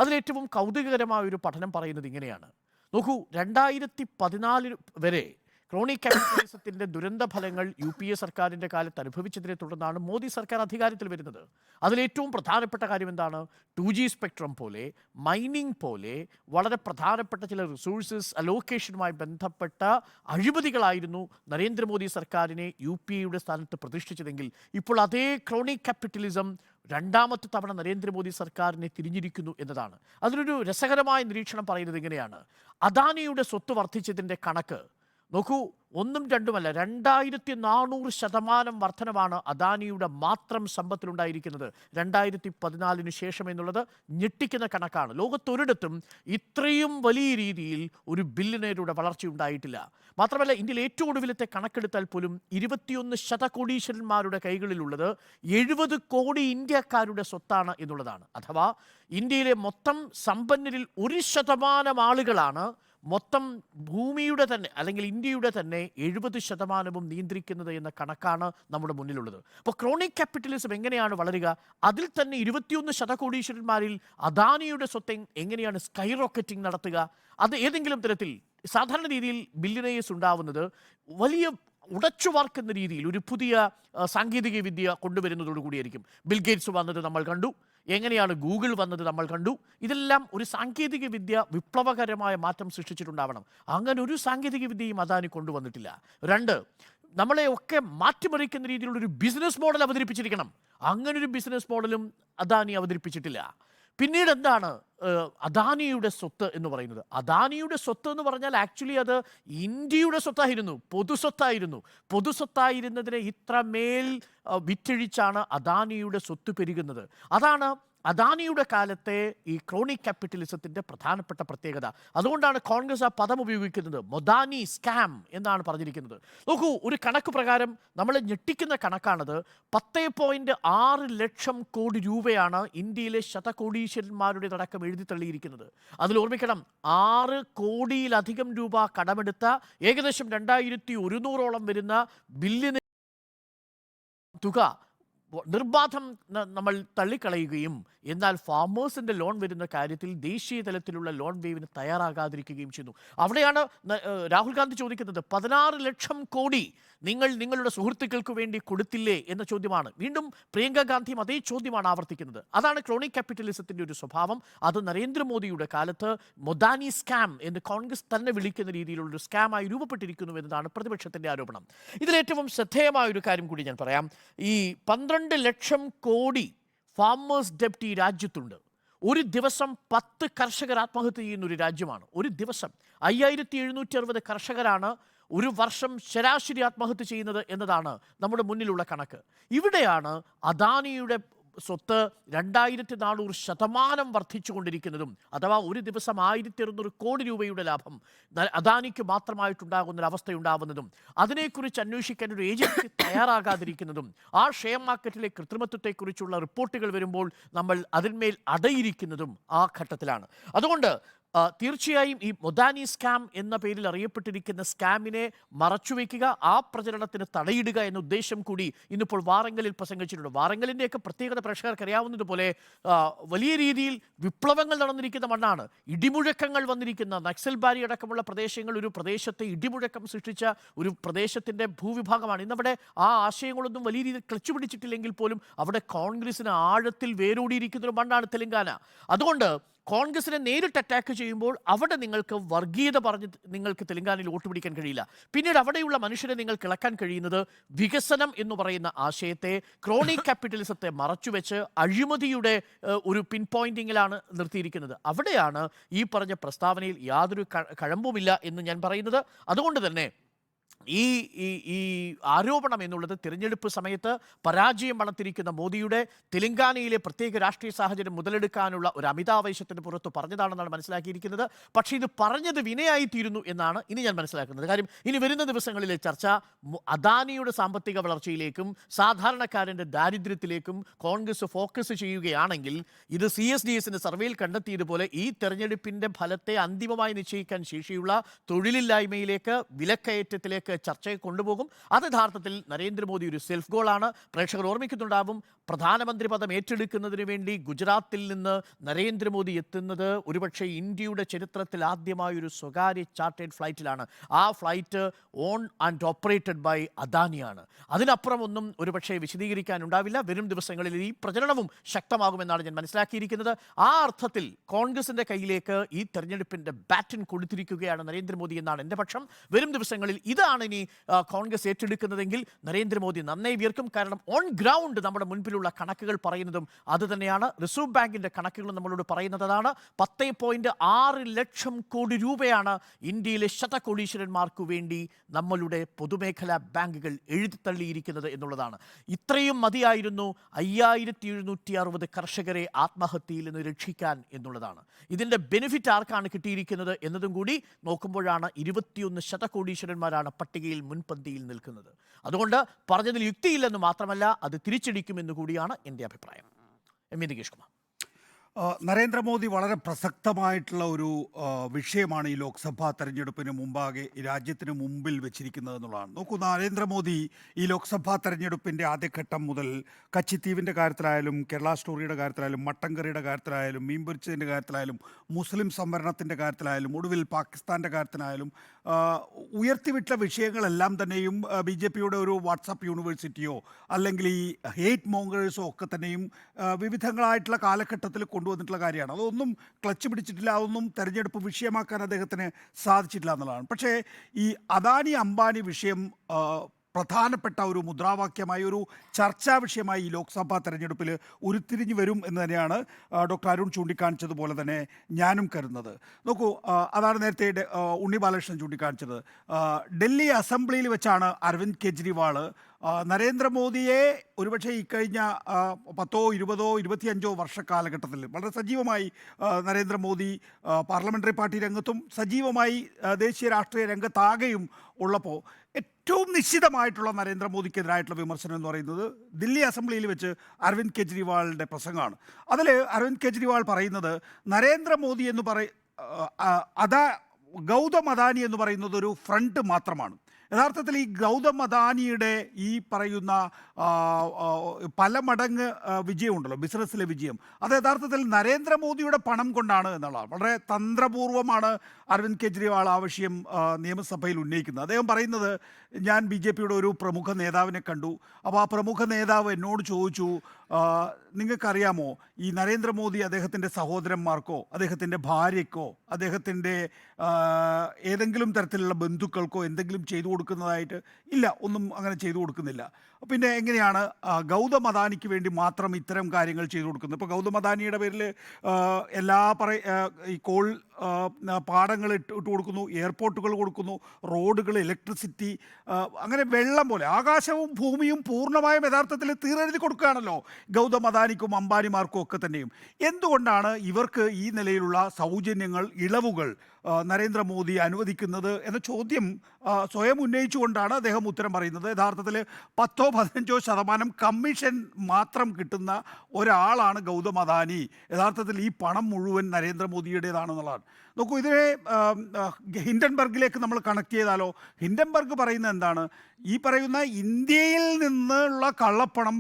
അതിലേറ്റവും കൗതുകകരമായ ഒരു പഠനം പറയുന്നത് ഇങ്ങനെയാണ്. നോക്കൂ, 2014 വരെ ക്രോണിക് ക്യാപിറ്റലിസത്തിന്റെ ദുരന്ത ഫലങ്ങൾ UPA സർക്കാരിന്റെ കാലത്ത് അനുഭവിച്ചതിനെ തുടർന്നാണ് മോദി സർക്കാർ അധികാരത്തിൽ വരുന്നത്. അതിലേറ്റവും പ്രധാനപ്പെട്ട കാര്യം എന്താണ്? 2G സ്പെക്ട്രം പോലെ, മൈനിങ് പോലെ വളരെ പ്രധാനപ്പെട്ട ചില റിസോഴ്സസ് അലോക്കേഷനുമായി ബന്ധപ്പെട്ട അഴിമതികളായിരുന്നു നരേന്ദ്രമോദി സർക്കാരിനെ UPAയുടെ സ്ഥാനത്ത് പ്രതിഷ്ഠിച്ചതെങ്കിൽ ഇപ്പോൾ അതേ ക്രോണിക് ക്യാപിറ്റലിസം രണ്ടാമത്തെ തവണ നരേന്ദ്രമോദി സർക്കാരിനെ തിരിഞ്ഞിരിക്കുന്നു എന്നതാണ്. അതിലൊരു രസകരമായ നിരീക്ഷണം പറയുന്നത് ഇങ്ങനെയാണ്. അദാനിയുടെ സ്വത്ത് വർദ്ധിച്ചതിൻ്റെ കണക്ക് നോക്കൂ, ഒന്നും രണ്ടുമല്ല, 2400% വർധനമാണ് അദാനിയുടെ മാത്രം സമ്പത്തിലുണ്ടായിരിക്കുന്നത് 2014 ശേഷം എന്നുള്ളത് ഞെട്ടിക്കുന്ന കണക്കാണ്. ലോകത്തൊരിടത്തും ഇത്രയും വലിയ രീതിയിൽ ഒരു ബില്യണേരുടെ വളർച്ച ഉണ്ടായിട്ടില്ല. മാത്രമല്ല, ഇന്ത്യയിൽ ഏറ്റവും ഒടുവിലത്തെ കണക്കെടുത്താൽ പോലും 21 ശതകോടീശ്വരന്മാരുടെ കൈകളിലുള്ളത് 70 കോടി ഇന്ത്യക്കാരുടെ സ്വത്താണ് എന്നുള്ളതാണ്. അഥവാ ഇന്ത്യയിലെ മൊത്തം സമ്പന്നരിൽ 1% ആളുകളാണ് മൊത്തം ഭൂമിയുടെ തന്നെ അല്ലെങ്കിൽ ഇന്ത്യയുടെ തന്നെ 70% നിയന്ത്രിക്കുന്നത് എന്ന കണക്കാണ് നമ്മുടെ മുന്നിലുള്ളത്. അപ്പോൾ ക്രോണിക് ക്യാപിറ്റലിസം എങ്ങനെയാണ് വളരുക? അതിൽ തന്നെ 21 ശതകോടീശ്വരന്മാരിൽ അദാനിയുടെ സ്വത്ത് എങ്ങനെയാണ് സ്കൈ റോക്കറ്റിംഗ് നടത്തുക? അത് ഏതെങ്കിലും തരത്തിൽ സാധാരണ രീതിയിൽ ബില്യണേഴ്സ് ഉണ്ടാവുന്നത് വലിയ ഉടച്ചു വാർക്കുന്ന രീതിയിൽ ഒരു പുതിയ സാങ്കേതിക വിദ്യ കൊണ്ടുവരുന്നതോടുകൂടിയായിരിക്കും. ബിൽഗേറ്റ്സ് വന്നത് നമ്മൾ കണ്ടു, എങ്ങനെയാണ് ഗൂഗിൾ വന്നത് നമ്മൾ കണ്ടു. ഇതെല്ലാം ഒരു സാങ്കേതിക വിദ്യ വിപ്ലവകരമായ മാറ്റം സൃഷ്ടിച്ചിട്ടുണ്ടാവണം. അങ്ങനെ ഒരു സാങ്കേതിക വിദ്യയും അദാനി കൊണ്ടുവന്നിട്ടില്ല. 2, നമ്മളെയൊക്കെ മാറ്റിമറിക്കുന്ന രീതിയിലുള്ളൊരു ബിസിനസ് മോഡൽ അവതരിപ്പിച്ചിരിക്കണം. അങ്ങനൊരു ബിസിനസ് മോഡലും അദാനി അവതരിപ്പിച്ചിട്ടില്ല. പിന്നീട് എന്താണ് അദാനിയുടെ സ്വത്ത് എന്ന് പറയുന്നത്? അദാനിയുടെ സ്വത്ത് എന്ന് പറഞ്ഞാൽ ആക്ച്വലി അത് ഇന്ത്യയുടെ സ്വത്തായിരുന്നു, പൊതുസ്വത്തായിരുന്നതിനെ ഇത്രമേൽ വിറ്റഴിച്ചാണ് അദാനിയുടെ സ്വത്ത് പെരുകുന്നത്. അതാണ് അദാനിയുടെ കാലത്തെ ഈ ക്രോണിക് ക്യാപിറ്റലിസത്തിൻ്റെ പ്രധാനപ്പെട്ട പ്രത്യേകത. അതുകൊണ്ടാണ് കോൺഗ്രസ് ആ പദം ഉപയോഗിക്കുന്നത്. മൊദാനി സ്കാം എന്നാണ് പറഞ്ഞിരിക്കുന്നത്. നോക്കൂ, ഒരു കണക്ക് പ്രകാരം നമ്മൾ ഞെട്ടിക്കുന്ന കണക്കാണത്. 10.6 ലക്ഷം കോടി രൂപയാണ് ഇന്ത്യയിലെ ശതകോടീശ്വരന്മാരുടെ അടക്കം എഴുതി തള്ളിയിരിക്കുന്നത്. അതിൽ ഓർമ്മിക്കണം, 6 കോടിയിലധികം രൂപ കടമെടുത്ത ഏകദേശം 2100ഓളം വരുന്ന ബില്യൺ തുക നിർബാധം നമ്മൾ തള്ളിക്കളയുകയും എന്നാൽ ഫാമേഴ്സിൻ്റെ ലോൺ വരുന്ന കാര്യത്തിൽ ദേശീയ തലത്തിലുള്ള ലോൺ വേവിന് തയ്യാറാകാതിരിക്കുകയും ചെയ്യുന്നു. അവിടെയാണ് രാഹുൽ ഗാന്ധി ചോദിക്കുന്നത്, 16 ലക്ഷം കോടി നിങ്ങൾ നിങ്ങളുടെ സുഹൃത്തുക്കൾക്ക് വേണ്ടി കൊടുത്തില്ലേ എന്ന ചോദ്യമാണ്. വീണ്ടും പ്രിയങ്ക ഗാന്ധിയും അതേ ചോദ്യമാണ് ആവർത്തിക്കുന്നത്. അതാണ് ക്രോണിക് ക്യാപിറ്റലിസത്തിൻ്റെ ഒരു സ്വഭാവം. അത് നരേന്ദ്രമോദിയുടെ കാലത്ത് മൊദാനി സ്കാം എന്ന് കോൺഗ്രസ് തന്നെ വിളിക്കുന്ന രീതിയിലുള്ളൊരു സ്കാമായി രൂപപ്പെട്ടിരിക്കുന്നു എന്നതാണ് പ്രതിപക്ഷത്തിൻ്റെ ആരോപണം. ഇതിലേറ്റവും ശ്രദ്ധേയമായൊരു കാര്യം കൂടി ഞാൻ പറയാം. ഈ 12 ലക്ഷം കോടി ഫാമേഴ്സ് ഡെപ്റ്റ് ഈ രാജ്യത്തുണ്ട്. ഒരു ദിവസം 10 കർഷകർ ആത്മഹത്യ ചെയ്യുന്ന ഒരു രാജ്യമാണ്. ഒരു ദിവസം 5760 കർഷകരാണ് ഒരു വർഷം ശരാശരി ആത്മഹത്യ ചെയ്യുന്നത് എന്നതാണ് നമ്മുടെ മുന്നിലുള്ള കണക്ക്. ഇവിടെയാണ് അദാനിയുടെ സ്വത്ത് 2400% വർദ്ധിച്ചുകൊണ്ടിരിക്കുന്നതും, അഥവാ ഒരു ദിവസം 1600 കോടി രൂപയുടെ ലാഭം അദാനിക്ക് മാത്രമായിട്ടുണ്ടാകുന്നൊരവസ്ഥയുണ്ടാവുന്നതും, അതിനെക്കുറിച്ച് അന്വേഷിക്കാൻ ഒരു ഏജൻസി തയ്യാറാകാതിരിക്കുന്നതും, ആ ഷെയർ മാർക്കറ്റിലെ കൃത്രിമത്വത്തെക്കുറിച്ചുള്ള റിപ്പോർട്ടുകൾ വരുമ്പോൾ നമ്മൾ അതിന്മേൽ അടയിരിക്കുന്നതും ആ ഘട്ടത്തിലാണ്. അതുകൊണ്ട് തീർച്ചയായും ഈ മൊദാനി സ്കാം എന്ന പേരിൽ അറിയപ്പെട്ടിരിക്കുന്ന സ്കാമിനെ മറച്ചുവെക്കുക, ആ പ്രചരണത്തിന് തടയിടുക എന്ന ഉദ്ദേശം കൂടി ഇന്നിപ്പോൾ വാറങ്കലിൽ പ്രസംഗിച്ചിട്ടുണ്ട്. വാറങ്കലിൻ്റെയൊക്കെ പ്രത്യേകത പ്രേക്ഷകർക്ക് അറിയാവുന്നതുപോലെ വലിയ രീതിയിൽ വിപ്ലവങ്ങൾ നടന്നിരിക്കുന്ന മണ്ണാണ്. ഇടിമുഴക്കങ്ങൾ വന്നിരിക്കുന്ന നക്സൽബാരി അടക്കമുള്ള പ്രദേശങ്ങൾ ഒരു പ്രദേശത്തെ ഇടിമുഴക്കം സൃഷ്ടിച്ച ഒരു പ്രദേശത്തിൻ്റെ ഭൂവിഭാഗമാണ്. ഇന്നവിടെ ആ ആശയങ്ങളൊന്നും വലിയ രീതിയിൽ ക്ലച്ച് പിടിച്ചിട്ടില്ലെങ്കിൽ പോലും അവിടെ കോൺഗ്രസിന് ആഴത്തിൽ വേരോടിയിരിക്കുന്ന ഒരു മണ്ണാണ് തെലങ്കാന. അതുകൊണ്ട് കോൺഗ്രസിനെ നേരിട്ട് അറ്റാക്ക് ചെയ്യുമ്പോൾ അവിടെ നിങ്ങൾക്ക് വർഗീയത പറഞ്ഞ് നിങ്ങൾക്ക് തെലങ്കാനയിൽ വോട്ട് പിടിക്കാൻ കഴിയില്ല. പിന്നീട് അവിടെയുള്ള മനുഷ്യരെ നിങ്ങൾക്ക് ഇളക്കാൻ കഴിയുന്നത് വികസനം എന്ന് പറയുന്ന ആശയത്തെ, ക്രോണിക് ക്യാപിറ്റലിസത്തെ മറച്ചുവെച്ച് അഴിമതിയുടെ ഒരു പിൻ പോയിന്റിങ്ങിലാണ് നിർത്തിയിരിക്കുന്നത്. അവിടെയാണ് ഈ പറഞ്ഞ പ്രസ്താവനയിൽ യാതൊരു കഴമ്പുമില്ല എന്ന് ഞാൻ പറയുന്നത്. അതുകൊണ്ട് തന്നെ ഈ ഈ ഈ ആരോപണം എന്നുള്ളത് തിരഞ്ഞെടുപ്പ് സമയത്ത് പരാജയം വളർത്തിരിക്കുന്ന മോദിയുടെ തെലങ്കാനയിലെ പ്രത്യേക രാഷ്ട്രീയ സാഹചര്യം മുതലെടുക്കാനുള്ള ഒരു അമിതാവേശത്തിന് പുറത്ത് പറഞ്ഞതാണെന്നാണ് മനസ്സിലാക്കിയിരിക്കുന്നത്. പക്ഷേ ഇത് പറഞ്ഞത് വിനയായിത്തീരുന്നു എന്നാണ് ഇനി ഞാൻ മനസ്സിലാക്കുന്നത്. കാര്യം ഇനി വരുന്ന ദിവസങ്ങളിലെ ചർച്ച അദാനിയുടെ സാമ്പത്തിക വളർച്ചയിലേക്കും സാധാരണക്കാരൻ്റെ ദാരിദ്ര്യത്തിലേക്കും കോൺഗ്രസ് ഫോക്കസ് ചെയ്യുകയാണെങ്കിൽ ഇത് CSDS സർവേയിൽ കണ്ടെത്തിയതുപോലെ ഈ തെരഞ്ഞെടുപ്പിൻ്റെ ഫലത്തെ അന്തിമമായി നിശ്ചയിക്കാൻ ശേഷിയുള്ള തൊഴിലില്ലായ്മയിലേക്ക്, വിലക്കയറ്റത്തിലേക്ക് ചർച്ചയെ കൊണ്ടുപോകും. അത് യഥാർത്ഥത്തിൽ നരേന്ദ്രമോദി ഒരു സെൽഫ് ഗോളാണ്. പ്രേക്ഷകർ ഓർമ്മിക്കുന്നുണ്ടാവും, പ്രധാനമന്ത്രി പദം ഏറ്റെടുക്കുന്നതിന് വേണ്ടി ഗുജറാത്തിൽ നിന്ന് നരേന്ദ്രമോദി എത്തുന്നത് ഒരുപക്ഷെ ഇന്ത്യയുടെ ചരിത്രത്തിൽ ആദ്യമായൊരു സ്വകാര്യ ചാർട്ടേഡ് ഫ്ലൈറ്റിലാണ്. ആ flight own and operated by അദാനിയാണ്. അതിനപ്പുറം ഒന്നും ഒരുപക്ഷെ വിശദീകരിക്കാനുണ്ടാവില്ല. വരും ദിവസങ്ങളിൽ ഈ പ്രചരണവും ശക്തമാകുമെന്നാണ് ഞാൻ മനസ്സിലാക്കിയിരിക്കുന്നത്. ആ അർത്ഥത്തിൽ കോൺഗ്രസിന്റെ കയ്യിലേക്ക് ഈ തെരഞ്ഞെടുപ്പിന്റെ ബാറ്റൺ കൊടുത്തിരിക്കുകയാണ് നരേന്ദ്രമോദി എന്നാണ് എൻ്റെ പക്ഷം. വരും ദിവസങ്ങളിൽ ഇതാണ് ഇനി കോൺഗ്രസ് ഏറ്റെടുക്കുന്നതെങ്കിൽ നരേന്ദ്രമോദി നന്നായി വിയർക്കും. കാരണം ഓൺ ഗ്രൗണ്ട് നമ്മുടെ മുൻപിലുള്ള കണക്കുകൾ പറയുന്നതും അത് തന്നെയാണ്. റിസർവ് ബാങ്കിന്റെ കണക്കുകൾ നമ്മളോട് പറയുന്നത് അതാണ്. 10.6 ലക്ഷം കോടി രൂപയാണ് ഇന്ത്യയിലെ ശതകോടീശ്വരന്മാർക്കു വേണ്ടി നമ്മളുടെ പൊതുമേഖലാ ബാങ്കുകൾ എഴുതിത്തള്ളിയിരിക്കുന്നത് എന്നുള്ളതാണ്. ഇത്രയും മതിയായിരുന്നു 5760 കർഷകരെ ആത്മഹത്യയിൽ നിന്ന് രക്ഷിക്കാൻ എന്നുള്ളതാണ്. ഇതിന്റെ ബെനിഫിറ്റ് ആർക്കാണ് കിട്ടിയിരിക്കുന്നത് എന്നതും കൂടി നോക്കുമ്പോഴാണ് 21 ശതകോടീശ്വരന്മാരാണ് പട്ടികയിൽ മുൻപന്തിയിൽ നിൽക്കുന്നത്. അതുകൊണ്ട് പറഞ്ഞതിൽ യുക്തിയില്ലെന്ന് മാത്രമല്ല, അത് തിരിച്ചടിക്കുമെന്ന് കൂടിയാണ് എൻ്റെ അഭിപ്രായം. M V Nikesh Kumar. നരേന്ദ്രമോദി വളരെ പ്രസക്തമായിട്ടുള്ള ഒരു വിഷയമാണ് ഈ ലോക്സഭാ തെരഞ്ഞെടുപ്പിന് മുമ്പാകെ ഈ രാജ്യത്തിന് മുമ്പിൽ വെച്ചിരിക്കുന്നത് എന്നുള്ളതാണ്. നോക്കൂ, നരേന്ദ്രമോദി ഈ ലോക്സഭാ തെരഞ്ഞെടുപ്പിൻ്റെ ആദ്യഘട്ടം മുതൽ കച്ചിത്തീവിൻ്റെ കാര്യത്തിലായാലും കേരള സ്റ്റോറിയുടെ കാര്യത്തിലായാലും മട്ടൻകറിയുടെ കാര്യത്തിലായാലും മീൻ പൊരിച്ചതിൻ്റെ കാര്യത്തിലായാലും മുസ്ലിം സംവരണത്തിൻ്റെ കാര്യത്തിലായാലും ഒടുവിൽ പാകിസ്ഥാൻ്റെ കാര്യത്തിലായാലും ഉയർത്തിവിട്ട വിഷയങ്ങളെല്ലാം തന്നെയും BJPയുടെ ഒരു വാട്സാപ്പ് യൂണിവേഴ്സിറ്റിയോ അല്ലെങ്കിൽ ഈ ഹേറ്റ് മോങ്കേഴ്സോ ഒക്കെ തന്നെയും വിവിധങ്ങളായിട്ടുള്ള കാലഘട്ടത്തിൽ കൊണ്ടുവന്നിട്ടുള്ള കാര്യമാണ്. അതൊന്നും ക്ലച്ച് പിടിച്ചിട്ടില്ല, അതൊന്നും തെരഞ്ഞെടുപ്പ് വിഷയമാക്കാൻ അദ്ദേഹത്തിന് സാധിച്ചിട്ടില്ല എന്നുള്ളതാണ്. പക്ഷേ ഈ അദാനി അംബാനി വിഷയം പ്രധാനപ്പെട്ട ഒരു മുദ്രാവാക്യമായി, ഒരു ചർച്ചാ വിഷയമായി ഈ ലോക്സഭാ തെരഞ്ഞെടുപ്പിൽ ഉരുത്തിരിഞ്ഞു വരും എന്ന് തന്നെയാണ് ഡോക്ടർ അരുൺ ചൂണ്ടിക്കാണിച്ചതുപോലെ തന്നെ ഞാനും കരുതുന്നത്. നോക്കൂ, അതാണ് നേരത്തെ ഉണ്ണി ബാലകൃഷ്ണൻ ചൂണ്ടിക്കാണിച്ചത്. ഡൽഹി അസംബ്ലിയിൽ വെച്ചാണ് അരവിന്ദ് കെജ്രിവാൾ നരേന്ദ്രമോദിയെ ഒരുപക്ഷെ ഇക്കഴിഞ്ഞ 10, 20, 25 വർഷക്കാലഘട്ടത്തിൽ വളരെ സജീവമായി നരേന്ദ്രമോദി പാർലമെൻ്ററി പാർട്ടി രംഗത്തും സജീവമായി ദേശീയ രാഷ്ട്രീയ രംഗത്താകെയും ഉള്ളപ്പോൾ ഏറ്റവും നിശ്ചിതമായിട്ടുള്ള നരേന്ദ്രമോദിക്കെതിരായിട്ടുള്ള വിമർശനം എന്ന് പറയുന്നത് ദില്ലി അസംബ്ലിയിൽ വെച്ച് അരവിന്ദ് കെജ്രിവാളിൻ്റെ പ്രസംഗമാണ്. അതിൽ അരവിന്ദ് കെജ്രിവാൾ പറയുന്നത് നരേന്ദ്രമോദി എന്ന് ഗൗതം അദാനി എന്ന് പറയുന്നത് ഒരു ഫ്രണ്ട് മാത്രമാണ്. യഥാർത്ഥത്തിൽ ഈ ഗൗതം അദാനിയുടെ ഈ പറയുന്ന പല മടങ്ങ് വിജയമുണ്ടല്ലോ, ബിസിനസ്സിലെ വിജയം, അത് യഥാർത്ഥത്തിൽ നരേന്ദ്രമോദിയുടെ പണം കൊണ്ടാണ് എന്നുള്ളതാണ്. വളരെ തന്ത്രപൂർവ്വമാണ് അരവിന്ദ് കെജ്രിവാൾ ആവശ്യം നിയമസഭയിൽ ഉന്നയിക്കുന്നത്. അദ്ദേഹം പറയുന്നത്, ഞാൻ BJPയുടെ ഒരു പ്രമുഖ നേതാവിനെ കണ്ടു. അപ്പോൾ ആ പ്രമുഖ നേതാവ് എന്നോട് ചോദിച്ചു, നിങ്ങൾക്കറിയാമോ ഈ നരേന്ദ്രമോദി അദ്ദേഹത്തിൻ്റെ സഹോദരന്മാർക്കോ അദ്ദേഹത്തിൻ്റെ ഭാര്യയ്ക്കോ അദ്ദേഹത്തിൻ്റെ ഏതെങ്കിലും തരത്തിലുള്ള ബന്ധുക്കൾക്കോ എന്തെങ്കിലും ചെയ്തു കൊടുക്കുന്നതായിട്ട്? ഇല്ല, ഒന്നും അങ്ങനെ ചെയ്തു കൊടുക്കുന്നില്ല. പിന്നെ എങ്ങനെയാണ് ഗൗതം അദാനിക്ക് വേണ്ടി മാത്രം ഇത്തരം കാര്യങ്ങൾ ചെയ്തു കൊടുക്കുന്നത്? ഇപ്പോൾ ഗൗതം അദാനിയുടെ പേരിൽ എല്ലാ ഈ കോൾ പാടങ്ങൾ ഇട്ട് കൊടുക്കുന്നു, എയർപോർട്ടുകൾ കൊടുക്കുന്നു, റോഡുകൾ, ഇലക്ട്രിസിറ്റി, അങ്ങനെ വെള്ളം പോലെ ആകാശവും ഭൂമിയും പൂർണ്ണമായും യഥാർത്ഥത്തിൽ തീരെഴുതി കൊടുക്കുകയാണല്ലോ ഗൗതം അദാനിക്കും അംബാനിമാർക്കും ഒക്കെ തന്നെയും. എന്തുകൊണ്ടാണ് ഇവർക്ക് ഈ നിലയിലുള്ള സൗജന്യങ്ങൾ, ഇളവുകൾ നരേന്ദ്രമോദി അനുവദിക്കുന്നത് എന്ന ചോദ്യം സ്വയം ഉന്നയിച്ചുകൊണ്ടാണ് അദ്ദേഹം ഉത്തരം പറയുന്നത്. യഥാർത്ഥത്തിൽ 10-15% കമ്മീഷൻ മാത്രം കിട്ടുന്ന ഒരാളാണ് ഗൗതം അദാനി. യഥാർത്ഥത്തിൽ ഈ പണം മുഴുവൻ നരേന്ദ്രമോദിയുടേതാണെന്നുള്ളതാണ്. നോക്കൂ, ഇതിനെ ഹിൻഡൻബർഗിലേക്ക് നമ്മൾ കണക്ട് ചെയ്താലോ? ഹിൻഡൻബർഗ് പറയുന്നത് എന്താണ്? ഈ പറയുന്ന ഇന്ത്യയിൽ നിന്നുള്ള കള്ളപ്പണം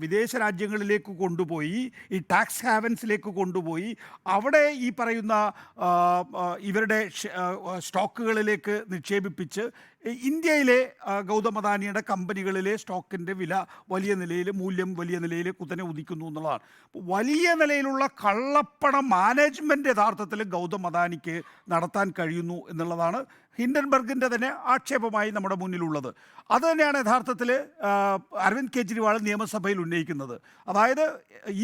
വിദേശ രാജ്യങ്ങളിലേക്ക് കൊണ്ടുപോയി, ഈ ടാക്സ് ഹാവൻസിലേക്ക് കൊണ്ടുപോയി അവിടെ ഈ പറയുന്ന ഇവരുടെ സ്റ്റോക്കുകളിലേക്ക് നിക്ഷേപിപ്പിച്ച് ഇന്ത്യയിലെ ഗൗതം അദാനിയുടെ കമ്പനികളിലെ സ്റ്റോക്കിൻ്റെ വില വലിയ നിലയിൽ, മൂല്യം വലിയ നിലയിൽ കുത്തനെ ഉദിക്കുന്നു എന്നുള്ളതാണ്. വലിയ നിലയിലുള്ള കള്ളപ്പണ മാനേജ്മെൻറ്റ് യഥാർത്ഥത്തിൽ ഗൗതം അദാനിക്ക് നടത്താൻ കഴിയുന്നു എന്നുള്ളതാണ് ഹിൻഡൻബർഗിൻ്റെ തന്നെ ആക്ഷേപമായി നമ്മുടെ മുന്നിലുള്ളത്. അതുതന്നെയാണ് യഥാർത്ഥത്തിൽ അരവിന്ദ് കെജ്രിവാൾ നിയമസഭയിൽ ഉന്നയിക്കുന്നത്. അതായത്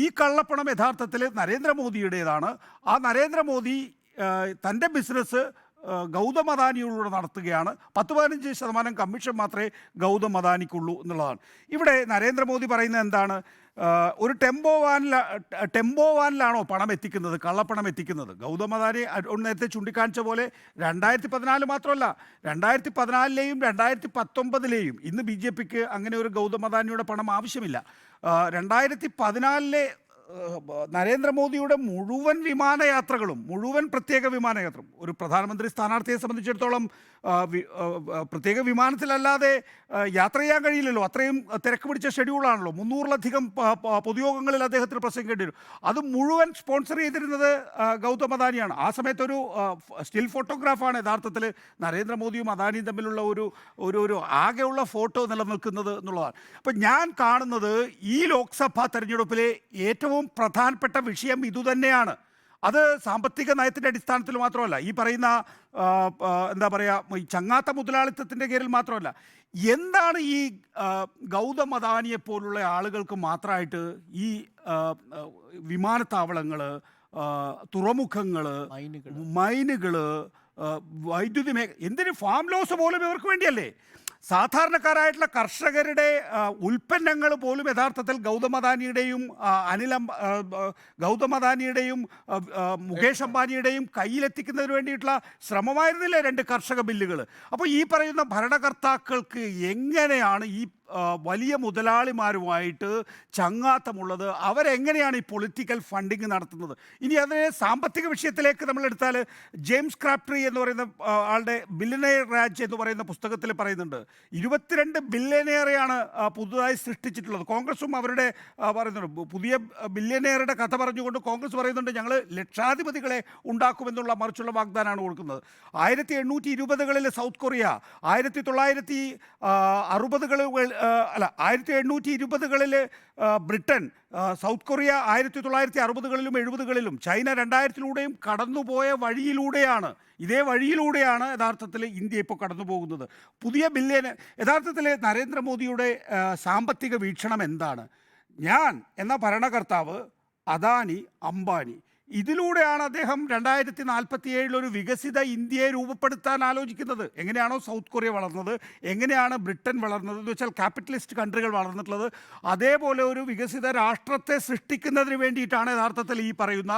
ഈ കള്ളപ്പണം യഥാർത്ഥത്തിൽ നരേന്ദ്രമോദിയുടേതാണ്. ആ നരേന്ദ്രമോദി തൻ്റെ ബിസിനസ് ഗൗതം അദാനിയോട് നടത്തുകയാണ്. 10-15% കമ്മീഷൻ മാത്രമേ ഗൗതം അദാനിക്കുള്ളൂ എന്നുള്ളതാണ്. ഇവിടെ നരേന്ദ്രമോദി പറയുന്നത് എന്താണ്? ഒരു ടെമ്പോ വാനിലാണോ പണം എത്തിക്കുന്നത്, കള്ളപ്പണം എത്തിക്കുന്നത്? ഗൗതം അദാനി നേരത്തെ ചൂണ്ടിക്കാണിച്ച പോലെ 2014 മാത്രമല്ല, 2014ലെയും 2019ലെയും ഇന്ന് BJPക്ക് അങ്ങനെ ഒരു ഗൗതം അദാനിയുടെ പണം ആവശ്യമില്ല. 2014 നരേന്ദ്രമോദിയുടെ മുഴുവൻ വിമാനയാത്രകളും മുഴുവൻ പ്രത്യേക വിമാനയാത്രയും ഒരു പ്രധാനമന്ത്രി സ്ഥാനാർത്ഥിയെ സംബന്ധിച്ചിടത്തോളം പ്രത്യേക വിമാനത്തിലല്ലാതെ യാത്ര ചെയ്യാൻ കഴിയില്ലല്ലോ. അത്രയും തിരക്ക് പിടിച്ച ഷെഡ്യൂളാണല്ലോ. 300-ലധികം പൊതുയോഗങ്ങളിൽ അദ്ദേഹത്തിന് പ്രസംഗിക്കേണ്ടി വരും. അത് മുഴുവൻ സ്പോൺസർ ചെയ്തിരുന്നത് ഗൗതം അദാനിയാണ്. ആ സമയത്തൊരു സ്റ്റിൽ ഫോട്ടോഗ്രാഫാണ് യഥാർത്ഥത്തിൽ നരേന്ദ്രമോദിയും അദാനിയും തമ്മിലുള്ള ഒരു ആകെയുള്ള ഫോട്ടോ നിലനിൽക്കുന്നത് എന്നുള്ളതാണ്. അപ്പം ഞാൻ കാണുന്നത് ഈ ലോക്സഭാ തെരഞ്ഞെടുപ്പിലെ ഏറ്റവും പ്രധാനപ്പെട്ട വിഷയം ഇതുതന്നെയാണ്. അത് സാമ്പത്തിക നയത്തിൻ്റെ അടിസ്ഥാനത്തിൽ മാത്രമല്ല, ഈ പറയുന്ന എന്താ പറയുക, ഈ ചങ്ങാത്ത മുതലാളിത്തത്തിൻ്റെ പേരിൽ മാത്രമല്ല. എന്താണ് ഈ ഗൗതം അദാനിയെ പോലുള്ള ആളുകൾക്ക് മാത്രമായിട്ട് ഈ വിമാനത്താവളങ്ങൾ, തുറമുഖങ്ങൾ, മൈനുകൾ, വൈദ്യുതി എന്തിന് ഫാം ലോസ് പോലും ഇവർക്ക് വേണ്ടിയല്ലേ? സാധാരണക്കാരായിട്ടുള്ള കർഷകരുടെ ഉൽപ്പന്നങ്ങൾ പോലും യഥാർത്ഥത്തിൽ ഗൗതം അദാനിയുടെയും മുകേഷ് അംബാനിയുടെയും കയ്യിലെത്തിക്കുന്നതിന് വേണ്ടിയിട്ടുള്ള ശ്രമമായിരുന്നില്ലേ 2 കർഷക ബില്ലുകൾ? അപ്പോൾ ഈ പറയുന്ന ഭരണകർത്താക്കൾക്ക് എങ്ങനെയാണ് ഈ വലിയ മുതലാളിമാരുമായിട്ട് ചങ്ങാത്തമുള്ളത്? അവരെങ്ങനെയാണ് ഈ പൊളിറ്റിക്കൽ ഫണ്ടിങ് നടത്തുന്നത്? ഇനി അതിനെ സാമ്പത്തിക വിഷയത്തിലേക്ക് നമ്മളെടുത്താൽ, ജെയിംസ് ക്രാപ്ട്രി എന്ന് പറയുന്ന ആളുടെ ബില്യനെയർ രാജ് എന്ന് പറയുന്ന പുസ്തകത്തിൽ പറയുന്നുണ്ട് 22 ബില്യനെയറെയാണ് പുതുതായി സൃഷ്ടിച്ചിട്ടുള്ളത്. കോൺഗ്രസും അവരുടെ പറയുന്നുണ്ട്, പുതിയ ബില്യനെയറുടെ കഥ പറഞ്ഞുകൊണ്ട് കോൺഗ്രസ് പറയുന്നുണ്ട് ഞങ്ങൾ ലക്ഷാധിപതികളെ ഉണ്ടാക്കുമെന്നുള്ള മറിച്ചുള്ള വാഗ്ദാനമാണ് കൊടുക്കുന്നത്. 1820കളിൽ സൗത്ത് കൊറിയ, 1820കളിൽ ബ്രിട്ടൻ, സൗത്ത് കൊറിയ 1960കളിലും 70കളിലും, ചൈന 2000ത്തിലൂടെയും കടന്നുപോയ വഴിയിലൂടെയാണ്, ഇതേ വഴിയിലൂടെയാണ് യഥാർത്ഥത്തിൽ ഇന്ത്യ ഇപ്പോൾ കടന്നു പോകുന്നത്. പുതിയ യഥാർത്ഥത്തിൽ നരേന്ദ്രമോദിയുടെ സാമ്പത്തിക വീക്ഷണം എന്താണ്? ഞാൻ എന്ന ഭരണകർത്താവ്, അദാനി, അംബാനി, ഇതിലൂടെയാണ് അദ്ദേഹം 2047 ഒരു വികസിത ഇന്ത്യയെ രൂപപ്പെടുത്താൻ ആലോചിക്കുന്നത്. എങ്ങനെയാണോ സൗത്ത് കൊറിയ വളർന്നത്, എങ്ങനെയാണ് ബ്രിട്ടൻ വളർന്നത് എന്ന് വെച്ചാൽ ക്യാപിറ്റലിസ്റ്റ് കൺട്രികൾ വളർന്നിട്ടുള്ളത്, അതേപോലെ ഒരു വികസിത രാഷ്ട്രത്തെ സൃഷ്ടിക്കുന്നതിന് വേണ്ടിയിട്ടാണ് യഥാർത്ഥത്തിൽ ഈ പറയുന്ന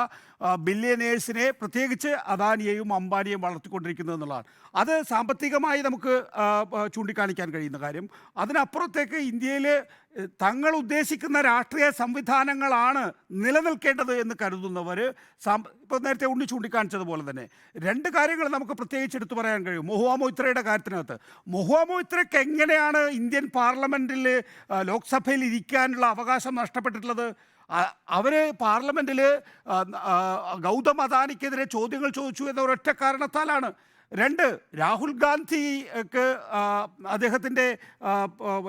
ബില്യനേഴ്സിനെ, പ്രത്യേകിച്ച് അദാനിയെയും അംബാനിയെയും വളർത്തിക്കൊണ്ടിരിക്കുന്നത് എന്നുള്ളതാണ്. അത് സാമ്പത്തികമായി നമുക്ക് ചൂണ്ടിക്കാണിക്കാൻ കഴിയുന്ന കാര്യം. അതിനപ്പുറത്തേക്ക് ഇന്ത്യയിൽ തങ്ങൾ ഉദ്ദേശിക്കുന്ന രാഷ്ട്രീയ സംവിധാനങ്ങളാണ് നിലനിൽക്കേണ്ടത് എന്ന് കരുതുന്നവർ, ഇപ്പോൾ നേരത്തെ ഉണ്ണി ചൂണ്ടിക്കാണിച്ചതുപോലെ തന്നെ 2 കാര്യങ്ങൾ നമുക്ക് പ്രത്യേകിച്ച് എടുത്തു പറയാൻ കഴിയും. മഹുവ മൊയ്ത്രയുടെ കാര്യത്തിനകത്ത് മഹുവ മൊയ്ത്രയ്ക്ക് എങ്ങനെയാണ് ഇന്ത്യൻ പാർലമെൻറ്റിൽ, ലോക്സഭയിൽ ഇരിക്കാനുള്ള അവകാശം നഷ്ടപ്പെട്ടിട്ടുള്ളത്? അവർ പാർലമെൻറ്റിൽ ഗൗതം അദാനിക്കെതിരെ ചോദ്യങ്ങൾ ചോദിച്ചു എന്ന ഒരൊറ്റ കാരണത്താലാണ്. 2, രാഹുൽ ഗാന്ധിക്ക് അദ്ദേഹത്തിൻ്റെ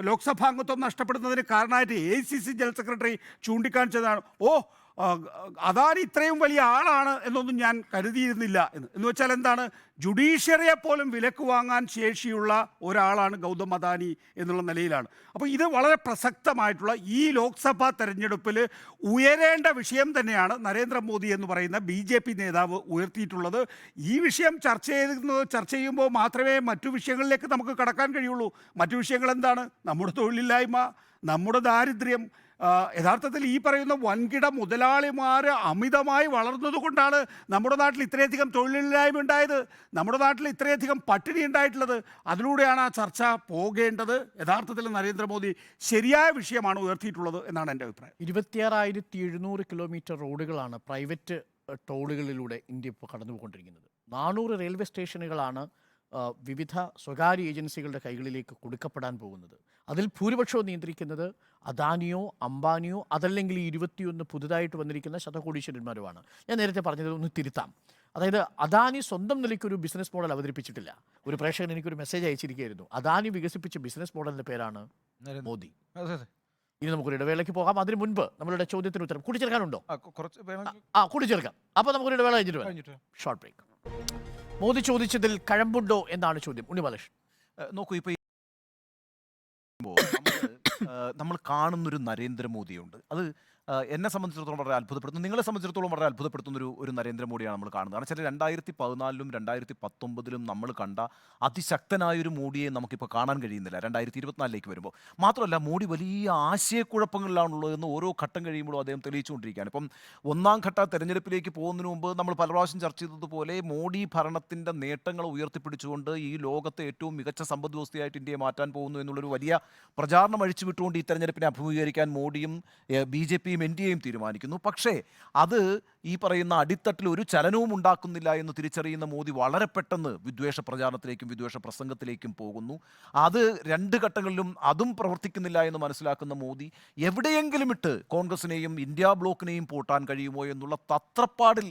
ലോക്സഭാംഗത്വം നഷ്ടപ്പെടുന്നതിന് കാരണമായിട്ട് AICC ജനറൽ സെക്രട്ടറി ചൂണ്ടിക്കാണിച്ചതാണ്, അദാനി ഇത്രയും വലിയ ആളാണ് എന്നൊന്നും ഞാൻ കരുതിയിരുന്നില്ല എന്ന് വെച്ചാൽ എന്താണ്, ജുഡീഷ്യറിയെ പോലും വിലക്ക് വാങ്ങാൻ ശേഷിയുള്ള ഒരാളാണ് ഗൗതം അദാനി എന്നുള്ള നിലയിലാണ്. അപ്പോൾ ഇത് വളരെ പ്രസക്തമായിട്ടുള്ള ഈ ലോക്സഭാ തെരഞ്ഞെടുപ്പിൽ ഉയരേണ്ട വിഷയം തന്നെയാണ് നരേന്ദ്രമോദി എന്ന് പറയുന്ന BJP നേതാവ് ഉയർത്തിയിട്ടുള്ളത്. ഈ വിഷയം ചർച്ച ചെയ്യുമ്പോൾ മാത്രമേ മറ്റു വിഷയങ്ങളിലേക്ക് നമുക്ക് കടക്കാൻ കഴിയുള്ളൂ. മറ്റു വിഷയങ്ങൾ എന്താണ്? നമ്മുടെ തൊഴിലില്ലായ്മ, നമ്മുടെ ദാരിദ്ര്യം. യഥാർത്ഥത്തിൽ ഈ പറയുന്ന വൻകിട മുതലാളിമാർ അമിതമായി വളർന്നതുകൊണ്ടാണ് നമ്മുടെ നാട്ടിൽ ഇത്രയധികം തൊഴിലില്ലായ്മ ഉണ്ടായത്, നമ്മുടെ നാട്ടിൽ ഇത്രയധികം പട്ടിണി ഉണ്ടായിട്ടുള്ളത്. അതിലൂടെയാണ് ആ ചർച്ച പോകേണ്ടത്. യഥാർത്ഥത്തിൽ നരേന്ദ്രമോദി ശരിയായ വിഷയമാണ് ഉയർത്തിയിട്ടുള്ളത് എന്നാണ് എൻ്റെ അഭിപ്രായം. 26,700 കിലോമീറ്റർ റോഡുകളാണ് പ്രൈവറ്റ് ടോളുകളിലൂടെ ഇന്ത്യ ഇപ്പോൾ കടന്നുപോയിക്കൊണ്ടിരിക്കുന്നത്. 400 റെയിൽവേ സ്റ്റേഷനുകളാണ് വിവിധ സ്വകാര്യ ഏജൻസികളുടെ കൈകളിലേക്ക് കൊടുക്കപ്പെടാൻ പോകുന്നത്. അതിൽ ഭൂരിപക്ഷവും നിയന്ത്രിക്കുന്നത് അദാനിയോ അംബാനിയോ അതല്ലെങ്കിൽ 21 പുതുതായിട്ട് വന്നിരിക്കുന്ന ശതകോടീശ്വരന്മാരുമാണ്. ഞാൻ നേരത്തെ പറഞ്ഞത് ഒന്ന് തിരുത്താം. അതായത് അദാനി സ്വന്തം നിലയ്ക്കൊരു ബിസിനസ് മോഡൽ അവതരിപ്പിച്ചിട്ടില്ല. ഒരു പ്രേക്ഷകൻ എനിക്കൊരു മെസ്സേജ് അയച്ചിരിക്കുകയായിരുന്നു, അദാനി വികസിപ്പിച്ച ബിസിനസ് മോഡലിൻ്റെ പേരാണ് മോദി. ഇനി നമുക്കൊരു ഇടവേളയ്ക്ക് പോകാം. അതിന് മുൻപ് നമ്മളുടെ ചോദ്യത്തിന് ഉത്തരം കൂട്ടിച്ചേർക്കാനുണ്ടോ? കൂട്ടിച്ചേർക്കാം. അപ്പോൾ നമുക്കൊരു ഇടവേള കഴിഞ്ഞിട്ട് ഷോർട്ട് ബ്രേക്ക്. മോദി ചോദിച്ചതിൽ കഴമ്പുണ്ടോ എന്നാണ് ചോദ്യം. ഉണ്ണി ബാലകൃഷ്ണൻ, നോക്കൂ, ഇപ്പോൾ നമ്മൾ കാണുന്നൊരു നരേന്ദ്രമോദിയുണ്ട്. അത് എന്നെ സംബന്ധിച്ചിടത്തോളം വളരെ അത്ഭുതപ്പെടുത്തുന്നു, നിങ്ങളെ സംബന്ധിച്ചിടത്തോളം വളരെ അത്ഭുതപ്പെടുത്തുന്ന ഒരു നരേന്ദ്രമോദിയാണ് നമ്മൾ കാണുന്നത്. കാരണം വെച്ചാൽ 2014-ലും 2019-ലും നമ്മൾ കണ്ട അതിശക്തനായൊരു മോഡിയെ നമുക്കിപ്പോൾ കാണാൻ കഴിയുന്നില്ല 2024ലേക്ക് വരുമ്പോൾ. മാത്രമല്ല, മോഡി വലിയ ആശയക്കുഴപ്പങ്ങളിലാണുള്ളതെന്ന് ഓരോ ഘട്ടം കഴിയുമ്പോഴും അദ്ദേഹം തെളിയിച്ചുകൊണ്ടിരിക്കുകയാണ്. ഇപ്പം 1ാം ഘട്ട തെരഞ്ഞെടുപ്പിലേക്ക് പോകുന്നതിന് മുമ്പ് നമ്മൾ പല പ്രാവശ്യം ചർച്ച ചെയ്തതുപോലെ മോഡി ഭരണത്തിൻ്റെ നേട്ടങ്ങൾ ഉയർത്തിപ്പിടിച്ചുകൊണ്ട് ഈ ലോകത്തെ ഏറ്റവും മികച്ച സമ്പദ് വ്യവസ്ഥയായിട്ട് ഇന്ത്യയെ മാറ്റാൻ പോകുന്നു എന്നുള്ളൊരു വലിയ പ്രചാരണം അഴിച്ചുവിട്ടുകൊണ്ട് ഈ തെരഞ്ഞെടുപ്പിനെ അഭിമുഖീകരിക്കാൻ മോഡിയും BJP എയും എൻ ഡി എയും തീരുമാനിക്കുന്നു. പക്ഷേ അത് ഈ പറയുന്ന അടിത്തട്ടിൽ ഒരു ചലനവും ഉണ്ടാക്കുന്നില്ല എന്ന് തിരിച്ചറിയുന്ന മോദി വളരെ പെട്ടെന്ന് വിദ്വേഷ പ്രചാരണത്തിലേക്കും വിദ്വേഷ പ്രസംഗത്തിലേക്കും പോകുന്നു. അത് രണ്ട് ഘട്ടങ്ങളിലും അതും പ്രവർത്തിക്കുന്നില്ല എന്ന് മനസ്സിലാക്കുന്ന മോദി എവിടെയെങ്കിലും ഇട്ട് കോൺഗ്രസിനെയും ഇന്ത്യ ബ്ലോക്കിനെയും പൂട്ടാൻ കഴിയുമോ എന്നുള്ള തത്രപ്പാടിൽ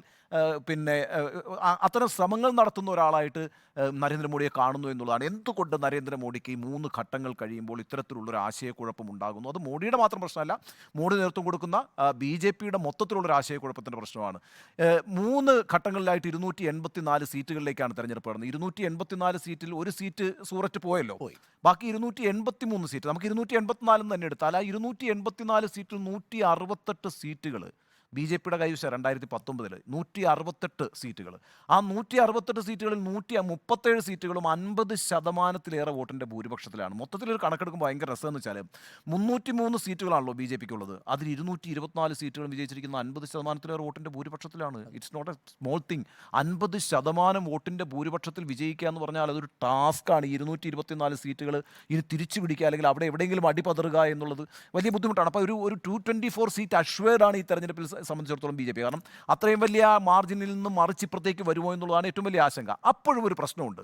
അത്തരം ശ്രമങ്ങൾ നടത്തുന്ന ഒരാളായിട്ട് നരേന്ദ്രമോദിയെ കാണുന്നു എന്നുള്ളതാണ്. എന്തുകൊണ്ട് നരേന്ദ്രമോദിക്ക് ഈ 3 ഘട്ടങ്ങൾ കഴിയുമ്പോൾ ഇത്തരത്തിലുള്ളൊരു ആശയക്കുഴപ്പം ഉണ്ടാകുന്നു? അത് മോഡിയുടെ മാത്രം പ്രശ്നമല്ല, മോഡി നേതൃത്വം കൊടുക്കുന്ന BJPയുടെ മൊത്തത്തിലുള്ളൊരു ആശയക്കുഴപ്പത്തിൻ്റെ പ്രശ്നമാണ്. 3 ഘട്ടങ്ങളിലായിട്ട് 284 സീറ്റുകളിലേക്കാണ് തെരഞ്ഞെടുപ്പ് നടന്നത്. 284 സീറ്റിൽ ഒരു സീറ്റ് സൂററ്റ് പോയല്ലോ, ബാക്കി 283 സീറ്റ്. നമുക്ക് 284 തന്നെ എടുത്താൽ ആ 284 സീറ്റിൽ 168 സീറ്റുകൾ BJPയുടെ കൈവശം 2019 168 സീറ്റുകൾ. ആ 168 സീറ്റുകളിൽ 137 സീറ്റുകളും 50% വോട്ടിൻ്റെ ഭൂരിപക്ഷത്തിലാണ്. മൊത്തത്തിലൊരു കണക്കെടുക്കുമ്പോൾ ഭയങ്കര രസമെന്ന് വെച്ചാൽ 303 സീറ്റുകളാണല്ലോ BJPക്കുള്ളത്. അതിൽ 224 സീറ്റുകൾ വിജയിച്ചിരിക്കുന്ന 50% വോട്ടിൻ്റെ ഭൂരിപക്ഷത്തിലാണ്. It's not a small thing. 50% വോട്ടിൻ്റെ ഭൂരിപക്ഷത്തിൽ വിജയിക്കുക എന്ന് പറഞ്ഞാൽ അതൊരു ടാസ്ക്കാണ്. 224 സീറ്റുകൾ ഇനി തിരിച്ചു പിടിക്കുക അല്ലെങ്കിൽ അവിടെ എവിടെയെങ്കിലും അടിപതറുക എന്നുള്ളത് വലിയ ബുദ്ധിമുട്ടാണ്. അപ്പോൾ ഒരു 224 സീറ്റ് അഷ്വേർഡാണ് ഈ തെരഞ്ഞെടുപ്പിൽ സംബന്ധിച്ചിടത്തോളം BJP. കാരണം അത്രയും വലിയ മാർജിനിൽ നിന്നും മറിച്ചിപ്പുറത്തേക്ക് വരുമോ എന്നുള്ളതാണ് ഏറ്റവും വലിയ ആശങ്ക. അപ്പോഴും ഒരു പ്രശ്നമുണ്ട്.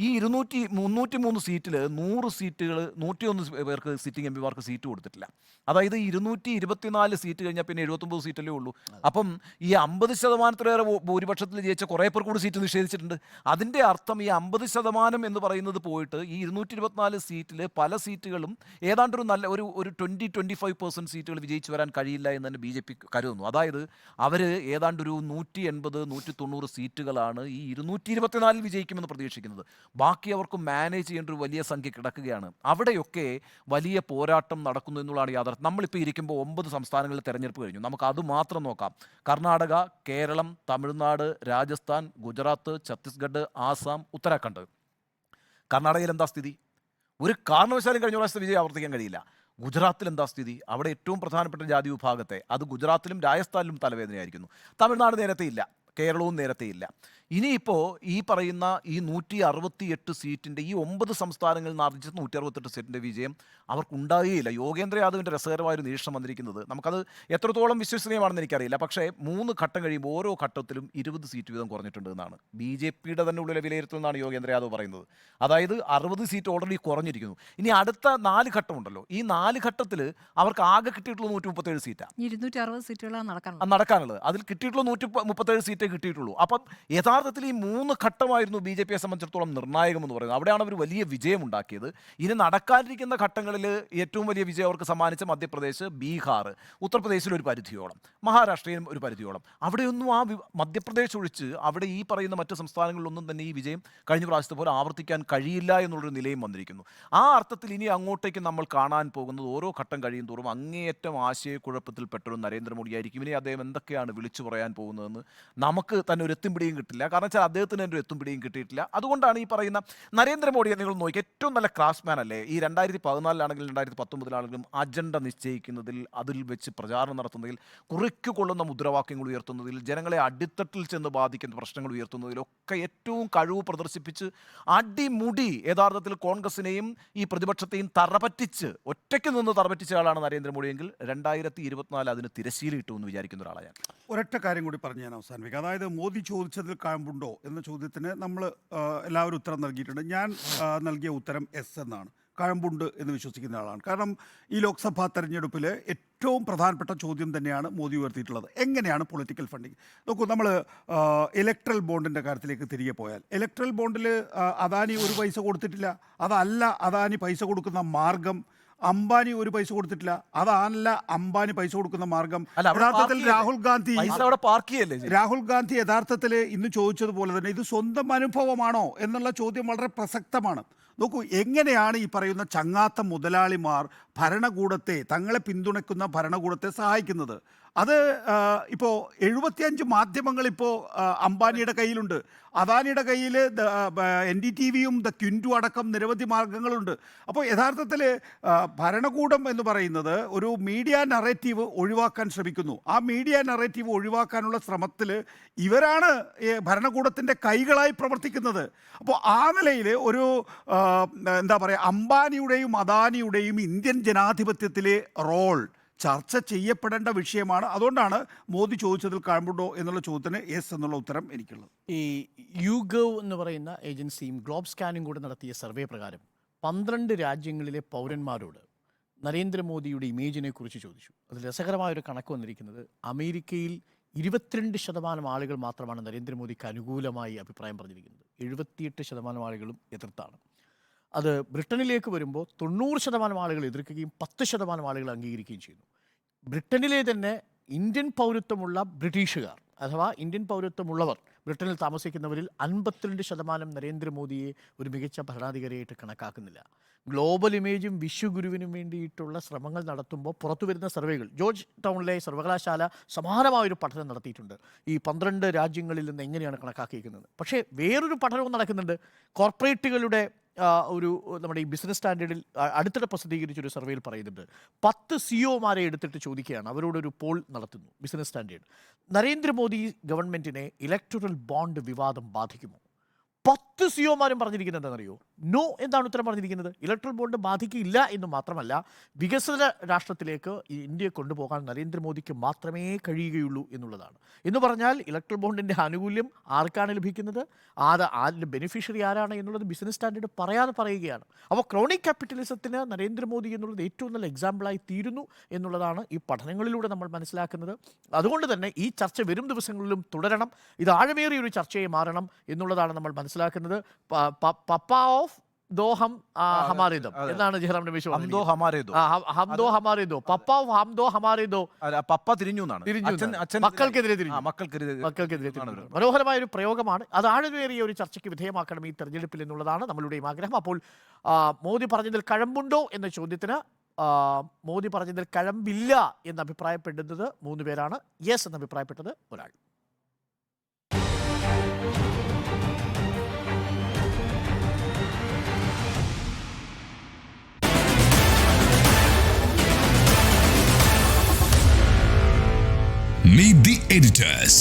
ഈ 303 സീറ്റിൽ 100 സീറ്റുകൾ 101 പേർക്ക് സിറ്റിംഗ് എം പിമാർക്ക് സീറ്റ് കൊടുത്തിട്ടില്ല. അതായത് 224 സീറ്റ് കഴിഞ്ഞാൽ പിന്നെ 79 സീറ്റല്ലേ ഉള്ളൂ. അപ്പം ഈ 50%-ലേറെ ഭൂരിപക്ഷത്തിൽ ജയിച്ച കുറേ പേർ കൂടി സീറ്റ് നിഷേധിച്ചിട്ടുണ്ട്. അതിൻ്റെ അർത്ഥം ഈ 50% എന്ന് പറയുന്നത് പോയിട്ട് ഈ 224 സീറ്റിൽ പല സീറ്റുകളും ഏതാണ്ടൊരു നല്ല ഒരു 20-25% സീറ്റുകൾ വിജയിച്ചു വരാൻ കഴിയില്ല എന്ന് തന്നെ BJP കരുതുന്നു. അതായത് അവർ ഏതാണ്ടൊരു 180-190 സീറ്റുകളാണ് ഈ 224 വിജയിക്കുമെന്ന് പ്രതീക്ഷിക്കുന്നത്. ബാക്കി അവർക്ക് മാനേജ് ചെയ്യേണ്ട ഒരു വലിയ സംഖ്യ കിടക്കുകയാണ്. അവിടെയൊക്കെ വലിയ പോരാട്ടം നടക്കുന്നു എന്നുള്ളതാണ് യാഥാർത്ഥ്യം. നമ്മളിപ്പോൾ ഇരിക്കുമ്പോൾ 9 സംസ്ഥാനങ്ങളിൽ തെരഞ്ഞെടുപ്പ് കഴിഞ്ഞു. നമുക്ക് അത് മാത്രം നോക്കാം. കർണാടക, കേരളം, തമിഴ്നാട്, രാജസ്ഥാൻ, ഗുജറാത്ത്, ഛത്തീസ്ഗഡ്, ആസാം, ഉത്തരാഖണ്ഡ്. കർണാടകയിൽ എന്താ സ്ഥിതി? ഒരു കാരണവശാലും കഴിഞ്ഞ പ്രാവശ്യത്തെ വിജയം ആവർത്തിക്കാൻ കഴിയില്ല. ഗുജറാത്തിൽ എന്താ സ്ഥിതി? അവിടെ ഏറ്റവും പ്രധാനപ്പെട്ട ജാതി വിഭാഗത്തെ അത് ഗുജറാത്തിലും രാജസ്ഥാനിലും തലവേദനയായിരിക്കുന്നു. തമിഴ്നാട് നേരത്തെ ഇല്ല, കേരളവും നേരത്തെ ഇല്ല. ഇനിയിപ്പോൾ ഈ പറയുന്ന ഈ 168 സീറ്റിൻ്റെ ഈ 9 സംസ്ഥാനങ്ങളിൽ നിന്ന് ആർജിച്ച 168 സീറ്റിൻ്റെ വിജയം അവർക്കുണ്ടാകുകയില്ല. യോഗേന്ദ്ര യാദവിൻ്റെ രസകരമായൊരു നിരീക്ഷണം വന്നിരിക്കുന്നത്, നമുക്കത് എത്രത്തോളം വിശ്വസനീയമാണെന്ന് എനിക്കറിയില്ല, പക്ഷേ 3 ഘട്ടം കഴിയുമ്പോൾ ഓരോ ഘട്ടത്തിലും 20 സീറ്റ് വീതം കുറഞ്ഞിട്ടുണ്ട് എന്നാണ് BJPയുടെ തന്നെ ഉള്ളിലെ വിലയിരുത്തൽ എന്നാണ് യോഗേന്ദ്ര യാദവ് പറയുന്നത്. അതായത് 60 സീറ്റ് ഓൾറെഡി കുറഞ്ഞിരിക്കുന്നു. ഇനി അടുത്ത 4 ഘട്ടമുണ്ടല്ലോ, ഈ 4 ഘട്ടത്തിൽ അവർക്ക് ആകെ കിട്ടിയിട്ടുള്ള 137 സീറ്റാണ്. 260 സീറ്റുകളാണ് നടക്കാനുള്ളത്. അതിൽ കിട്ടിയിട്ടുള്ള 137 സീറ്റേ കിട്ടിയിട്ടുള്ളൂ. അപ്പം യഥാർത്ഥത്തിൽ ഈ 3 ഘട്ടമായിരുന്നു BJPയെ സംബന്ധിച്ചിടത്തോളം നിർണായകമെന്ന് പറയുന്നത്. അവിടെയാണ് അവർ വലിയ വിജയം ഉണ്ടാക്കിയത്. ഇനി നടക്കാനിരിക്കുന്ന ഘട്ടങ്ങളിൽ ഏറ്റവും വലിയ വിജയം അവർക്ക് സമ്മാനിച്ച മധ്യപ്രദേശ്, ബീഹാർ, ഉത്തർപ്രദേശിൽ ഒരു പരിധിയോളം, മഹാരാഷ്ട്രയിലും ഒരു പരിധിയോളം. അവിടെയൊന്നും മധ്യപ്രദേശ് ഒഴിച്ച് അവിടെ ഈ പറയുന്ന മറ്റ് സംസ്ഥാനങ്ങളിലൊന്നും തന്നെ ഈ വിജയം കഴിഞ്ഞ പ്രാവശ്യത്തെ പോലെ ആവർത്തിക്കാൻ കഴിയില്ല എന്നുള്ളൊരു നിലയും വന്നിരിക്കുന്നു. ആ അർത്ഥത്തിൽ ഇനി അങ്ങോട്ടേക്ക് നമ്മൾ കാണാൻ പോകുന്നത് ഓരോ ഘട്ടം കഴിയും തോറും അങ്ങേയറ്റം ആശയക്കുഴപ്പത്തിൽപ്പെട്ടൊരു നരേന്ദ്രമോദിയായിരിക്കും. ഇനി അദ്ദേഹം എന്തൊക്കെയാണ് വിളിച്ചു പറയാൻ പോകുന്നതെന്ന് നമുക്ക് തന്നെ ഒരു എത്തുംപിടിയും കിട്ടില്ല. കാരണം വെച്ചാൽ അദ്ദേഹത്തിന് ഒരു എത്തുംപിടിയും കിട്ടിയിട്ടില്ല. അതുകൊണ്ടാണ് ഈ പറയുന്ന നരേന്ദ്രമോദിയെ നിങ്ങൾ നോക്കി ഏറ്റവും നല്ല ക്രാഫ്റ്റ്മാൻ അല്ലേ? ഈ 2014 2019 അജണ്ട നിശ്ചയിക്കുന്നതിൽ, അതിൽ വെച്ച് പ്രചാരണം നടത്തുന്നതിൽ, കുറിക്കുകൊള്ളുന്ന മുദ്രാവാക്യങ്ങൾ ഉയർത്തുന്നതിൽ, ജനങ്ങളെ അടിത്തട്ടിൽ ചെന്ന് ബാധിക്കുന്ന പ്രശ്നങ്ങൾ ഉയർത്തുന്നതിലൊക്കെ ഏറ്റവും കഴിവ് പ്രദർശിപ്പിച്ച് അടിമുടി യഥാർത്ഥത്തിൽ കോൺഗ്രസിനെയും ഈ പ്രതിപക്ഷത്തെയും ഒറ്റയ്ക്ക് നിന്ന് തറപറ്റിച്ച ആളാണ് നരേന്ദ്രമോദിയെങ്കിൽ 2024 അതിന് തിരശ്ശീലയിട്ടു എന്ന് വിചാരിക്കുന്ന ഒരാളാണ് ഞാൻ. ഒരൊറ്റ കാര്യം കൂടി പറഞ്ഞ് ഞാൻ അവസാനിപ്പിക്കാം. അതായത് മോദി ചോദിച്ചതിൽ കഴമ്പുണ്ടോ എന്ന ചോദ്യത്തിന് നമ്മൾ എല്ലാവരും ഉത്തരം നൽകിയിട്ടുണ്ട്. ഞാൻ നൽകിയ ഉത്തരം എസ് എന്നാണ്. കഴമ്പുണ്ട് എന്ന് വിശ്വസിക്കുന്ന ആളാണ്. കാരണം ഈ ലോക്സഭാ തെരഞ്ഞെടുപ്പിൽ ഏറ്റവും പ്രധാനപ്പെട്ട ചോദ്യം തന്നെയാണ് മോദി ഉയർത്തിയിട്ടുള്ളത്. എങ്ങനെയാണ് പൊളിറ്റിക്കൽ ഫണ്ടിങ്? നോക്കൂ, നമ്മൾ ഇലക്ട്രൽ ബോണ്ടിൻ്റെ കാര്യത്തിലേക്ക് തിരികെ പോയാൽ, ഇലക്ട്രൽ ബോണ്ടിൽ അദാനി ഒരു പൈസ കൊടുത്തിട്ടില്ല. അതല്ല അദാനി പൈസ കൊടുക്കുന്ന മാർഗം. അംബാനി ഒരു പൈസ കൊടുത്തിട്ടില്ല. അതല്ല അംബാനി പൈസ കൊടുക്കുന്ന മാർഗം. യഥാർത്ഥത്തിൽ രാഹുൽ ഗാന്ധി യഥാർത്ഥത്തിൽ ഇന്ന് ചോദിച്ചതുപോലെ തന്നെ ഇത് സ്വന്തം അനുഭവമാണോ എന്നുള്ള ചോദ്യം വളരെ പ്രസക്തമാണ്. നോക്കൂ, എങ്ങനെയാണ് ഈ പറയുന്ന ചങ്ങാത്ത മുതലാളിമാർ ഭരണകൂടത്തെ, തങ്ങളെ പിന്തുണയ്ക്കുന്ന ഭരണകൂടത്തെ സഹായിക്കുന്നത്? അത് ഇപ്പോൾ 75 മാധ്യമങ്ങൾ ഇപ്പോൾ അംബാനിയുടെ കയ്യിലുണ്ട്. അദാനിയുടെ കയ്യിൽ NDTVയും ദ ക്വിൻറ്റു അടക്കം നിരവധി മാർഗങ്ങളുണ്ട്. അപ്പോൾ യഥാർത്ഥത്തിൽ ഭരണകൂടം എന്ന് പറയുന്നത് ഒരു മീഡിയ നറേറ്റീവ് ഒഴിവാക്കാൻ ശ്രമിക്കുന്നു. ആ മീഡിയ നറേറ്റീവ് ഒഴിവാക്കാനുള്ള ശ്രമത്തിൽ ഇവരാണ് ഭരണകൂടത്തിൻ്റെ കൈകളായി പ്രവർത്തിക്കുന്നത്. അപ്പോൾ ആ നിലയിൽ ഒരു എന്താ പറയുക, അംബാനിയുടെയും അദാനിയുടെയും ഇന്ത്യൻ ജനാധിപത്യത്തിലെ റോൾ ചർച്ച ചെയ്യപ്പെടേണ്ട വിഷയമാണ്. അതുകൊണ്ടാണ് മോദി ചോദിച്ചതിൽ കഴമ്പുണ്ടോ എന്നുള്ള ചോദ്യത്തിന് യെസ് എന്നുള്ള ഉത്തരം എനിക്കുള്ളത്. ഈ യുഗവ് എന്ന് പറയുന്ന ഏജൻസിയും ഗ്ലോബ് സ്കാനും കൂടെ നടത്തിയ സർവേ പ്രകാരം 12 രാജ്യങ്ങളിലെ പൗരന്മാരോട് നരേന്ദ്രമോദിയുടെ ഇമേജിനെ കുറിച്ച് ചോദിച്ചു. അതിൽ രസകരമായൊരു കണക്ക് വന്നിരിക്കുന്നത് അമേരിക്കയിൽ 22% ആളുകൾ മാത്രമാണ് നരേന്ദ്രമോദിക്ക് അനുകൂലമായി അഭിപ്രായം പറഞ്ഞിരിക്കുന്നത്. 78% ആളുകളും എതിർത്താണ്. അത് ബ്രിട്ടനിലേക്ക് വരുമ്പോൾ 90% ആളുകൾ എതിർക്കുകയും 10% ആളുകൾ അംഗീകരിക്കുകയും ചെയ്യുന്നു. ബ്രിട്ടനിലെ തന്നെ ഇന്ത്യൻ പൗരത്വമുള്ള ബ്രിട്ടീഷുകാർ അഥവാ ഇന്ത്യൻ പൗരത്വമുള്ളവർ ബ്രിട്ടനിൽ താമസിക്കുന്നവരിൽ 52% നരേന്ദ്രമോദിയെ ഒരു മികച്ച ഭരണാധികാരിയായിട്ട് കണക്കാക്കുന്നില്ല. ഗ്ലോബൽ ഇമേജും വിശ്വഗുരുവിനും വേണ്ടിയിട്ടുള്ള ശ്രമങ്ങൾ നടത്തുമ്പോൾ പുറത്തു വരുന്ന സർവേകൾ, ജോർജ് ടൗണിലെ സർവകലാശാല സമാനമായൊരു പഠനം നടത്തിയിട്ടുണ്ട്. ഈ 12 രാജ്യങ്ങളിൽ നിന്ന് എങ്ങനെയാണ് കണക്കാക്കിയിരിക്കുന്നത്. പക്ഷേ വേറൊരു പഠനവും നടക്കുന്നുണ്ട്. കോർപ്പറേറ്റുകളുടെ നമ്മുടെ ഈ ബിസിനസ് സ്റ്റാൻഡേർഡിൽ അടുത്തിടെ പ്രസിദ്ധീകരിച്ചൊരു സർവേയിൽ പറയുന്നുണ്ട് 10 സിഇഒമാരെ എടുത്തിട്ട് ചോദിക്കുകയാണ്, അവരോടൊരു പോൾ നടത്തുന്നു ബിസിനസ് സ്റ്റാൻഡേർഡ്. നരേന്ദ്രമോദി ഗവൺമെൻറ്റിനെ ഇലക്ടറൽ ബോണ്ട് വിവാദം ബാധിക്കുമോ? 10 സിഇഒമാരും പറഞ്ഞിരിക്കുന്നത് എന്താണെന്നറിയോ? നോ എന്താണ് ഉത്തരം പറഞ്ഞിരിക്കുന്നത്. ഇലക്ട്രൽ ബോണ്ട് ബാധിക്കില്ല എന്ന് മാത്രമല്ല, വികസിത രാഷ്ട്രത്തിലേക്ക് ഇന്ത്യയെ കൊണ്ടുപോകാൻ നരേന്ദ്രമോദിക്ക് മാത്രമേ കഴിയുകയുള്ളൂ എന്നുള്ളതാണ്. എന്ന് പറഞ്ഞാൽ ഇലക്ട്രൽ ബോണ്ടിൻ്റെ ആനുകൂല്യം ആർക്കാണ് ലഭിക്കുന്നത്, അതിൻ്റെ ബെനിഫിഷ്യറി ആരാണ് എന്നുള്ളത് ബിസിനസ് സ്റ്റാൻഡേർഡ് പറയാതെ പറയുകയാണ്. അപ്പോൾ ക്രോണിക് ക്യാപിറ്റലിസത്തിന് നരേന്ദ്രമോദി എന്നുള്ളത് ഏറ്റവും നല്ല എക്സാമ്പിളായി തീരുന്നു എന്നുള്ളതാണ് ഈ പഠനങ്ങളിലൂടെ നമ്മൾ മനസ്സിലാക്കുന്നത്. അതുകൊണ്ട് തന്നെ ഈ ചർച്ച വരും ദിവസങ്ങളിലും തുടരണം. ഇത് ആഴമേറിയ ഒരു ചർച്ചയെ മാറണം എന്നുള്ളതാണ് നമ്മൾ മനസ്സിലാക്കുന്നത്. പപ്പ ഓഫ് ദോഹം ഹമാരേദോ എന്നാണ് ജയറാം രമേശ് ഹംദോ ഹമാരേദോ. ഹംദോ ഹമാരേദോ, പപ്പ ഓഫ് ഹംദോ ഹമാരേദോ. പപ്പ തിരിഞ്ഞു മക്കൾക്കെതിരെ തിരിഞ്ഞു. മനോഹരമായ ഒരു പ്രയോഗമാണ്. അത് ആഴമേറിയ ഒരു ചർച്ചയ്ക്ക് വിധേയമാക്കണം ഈ തെരഞ്ഞെടുപ്പിൽ എന്നുള്ളതാണ് നമ്മളുടെയും ആഗ്രഹം. അപ്പോൾ മോദി പറഞ്ഞതിൽ കഴമ്പുണ്ടോ എന്ന ചോദ്യത്തിന് മോദി പറഞ്ഞതിൽ കഴമ്പില്ല എന്ന് അഭിപ്രായപ്പെടുന്നത് 3 പേരാണ്. യെസ് എന്ന് അഭിപ്രായപ്പെട്ടത് ഒരാൾ. Meet the editors.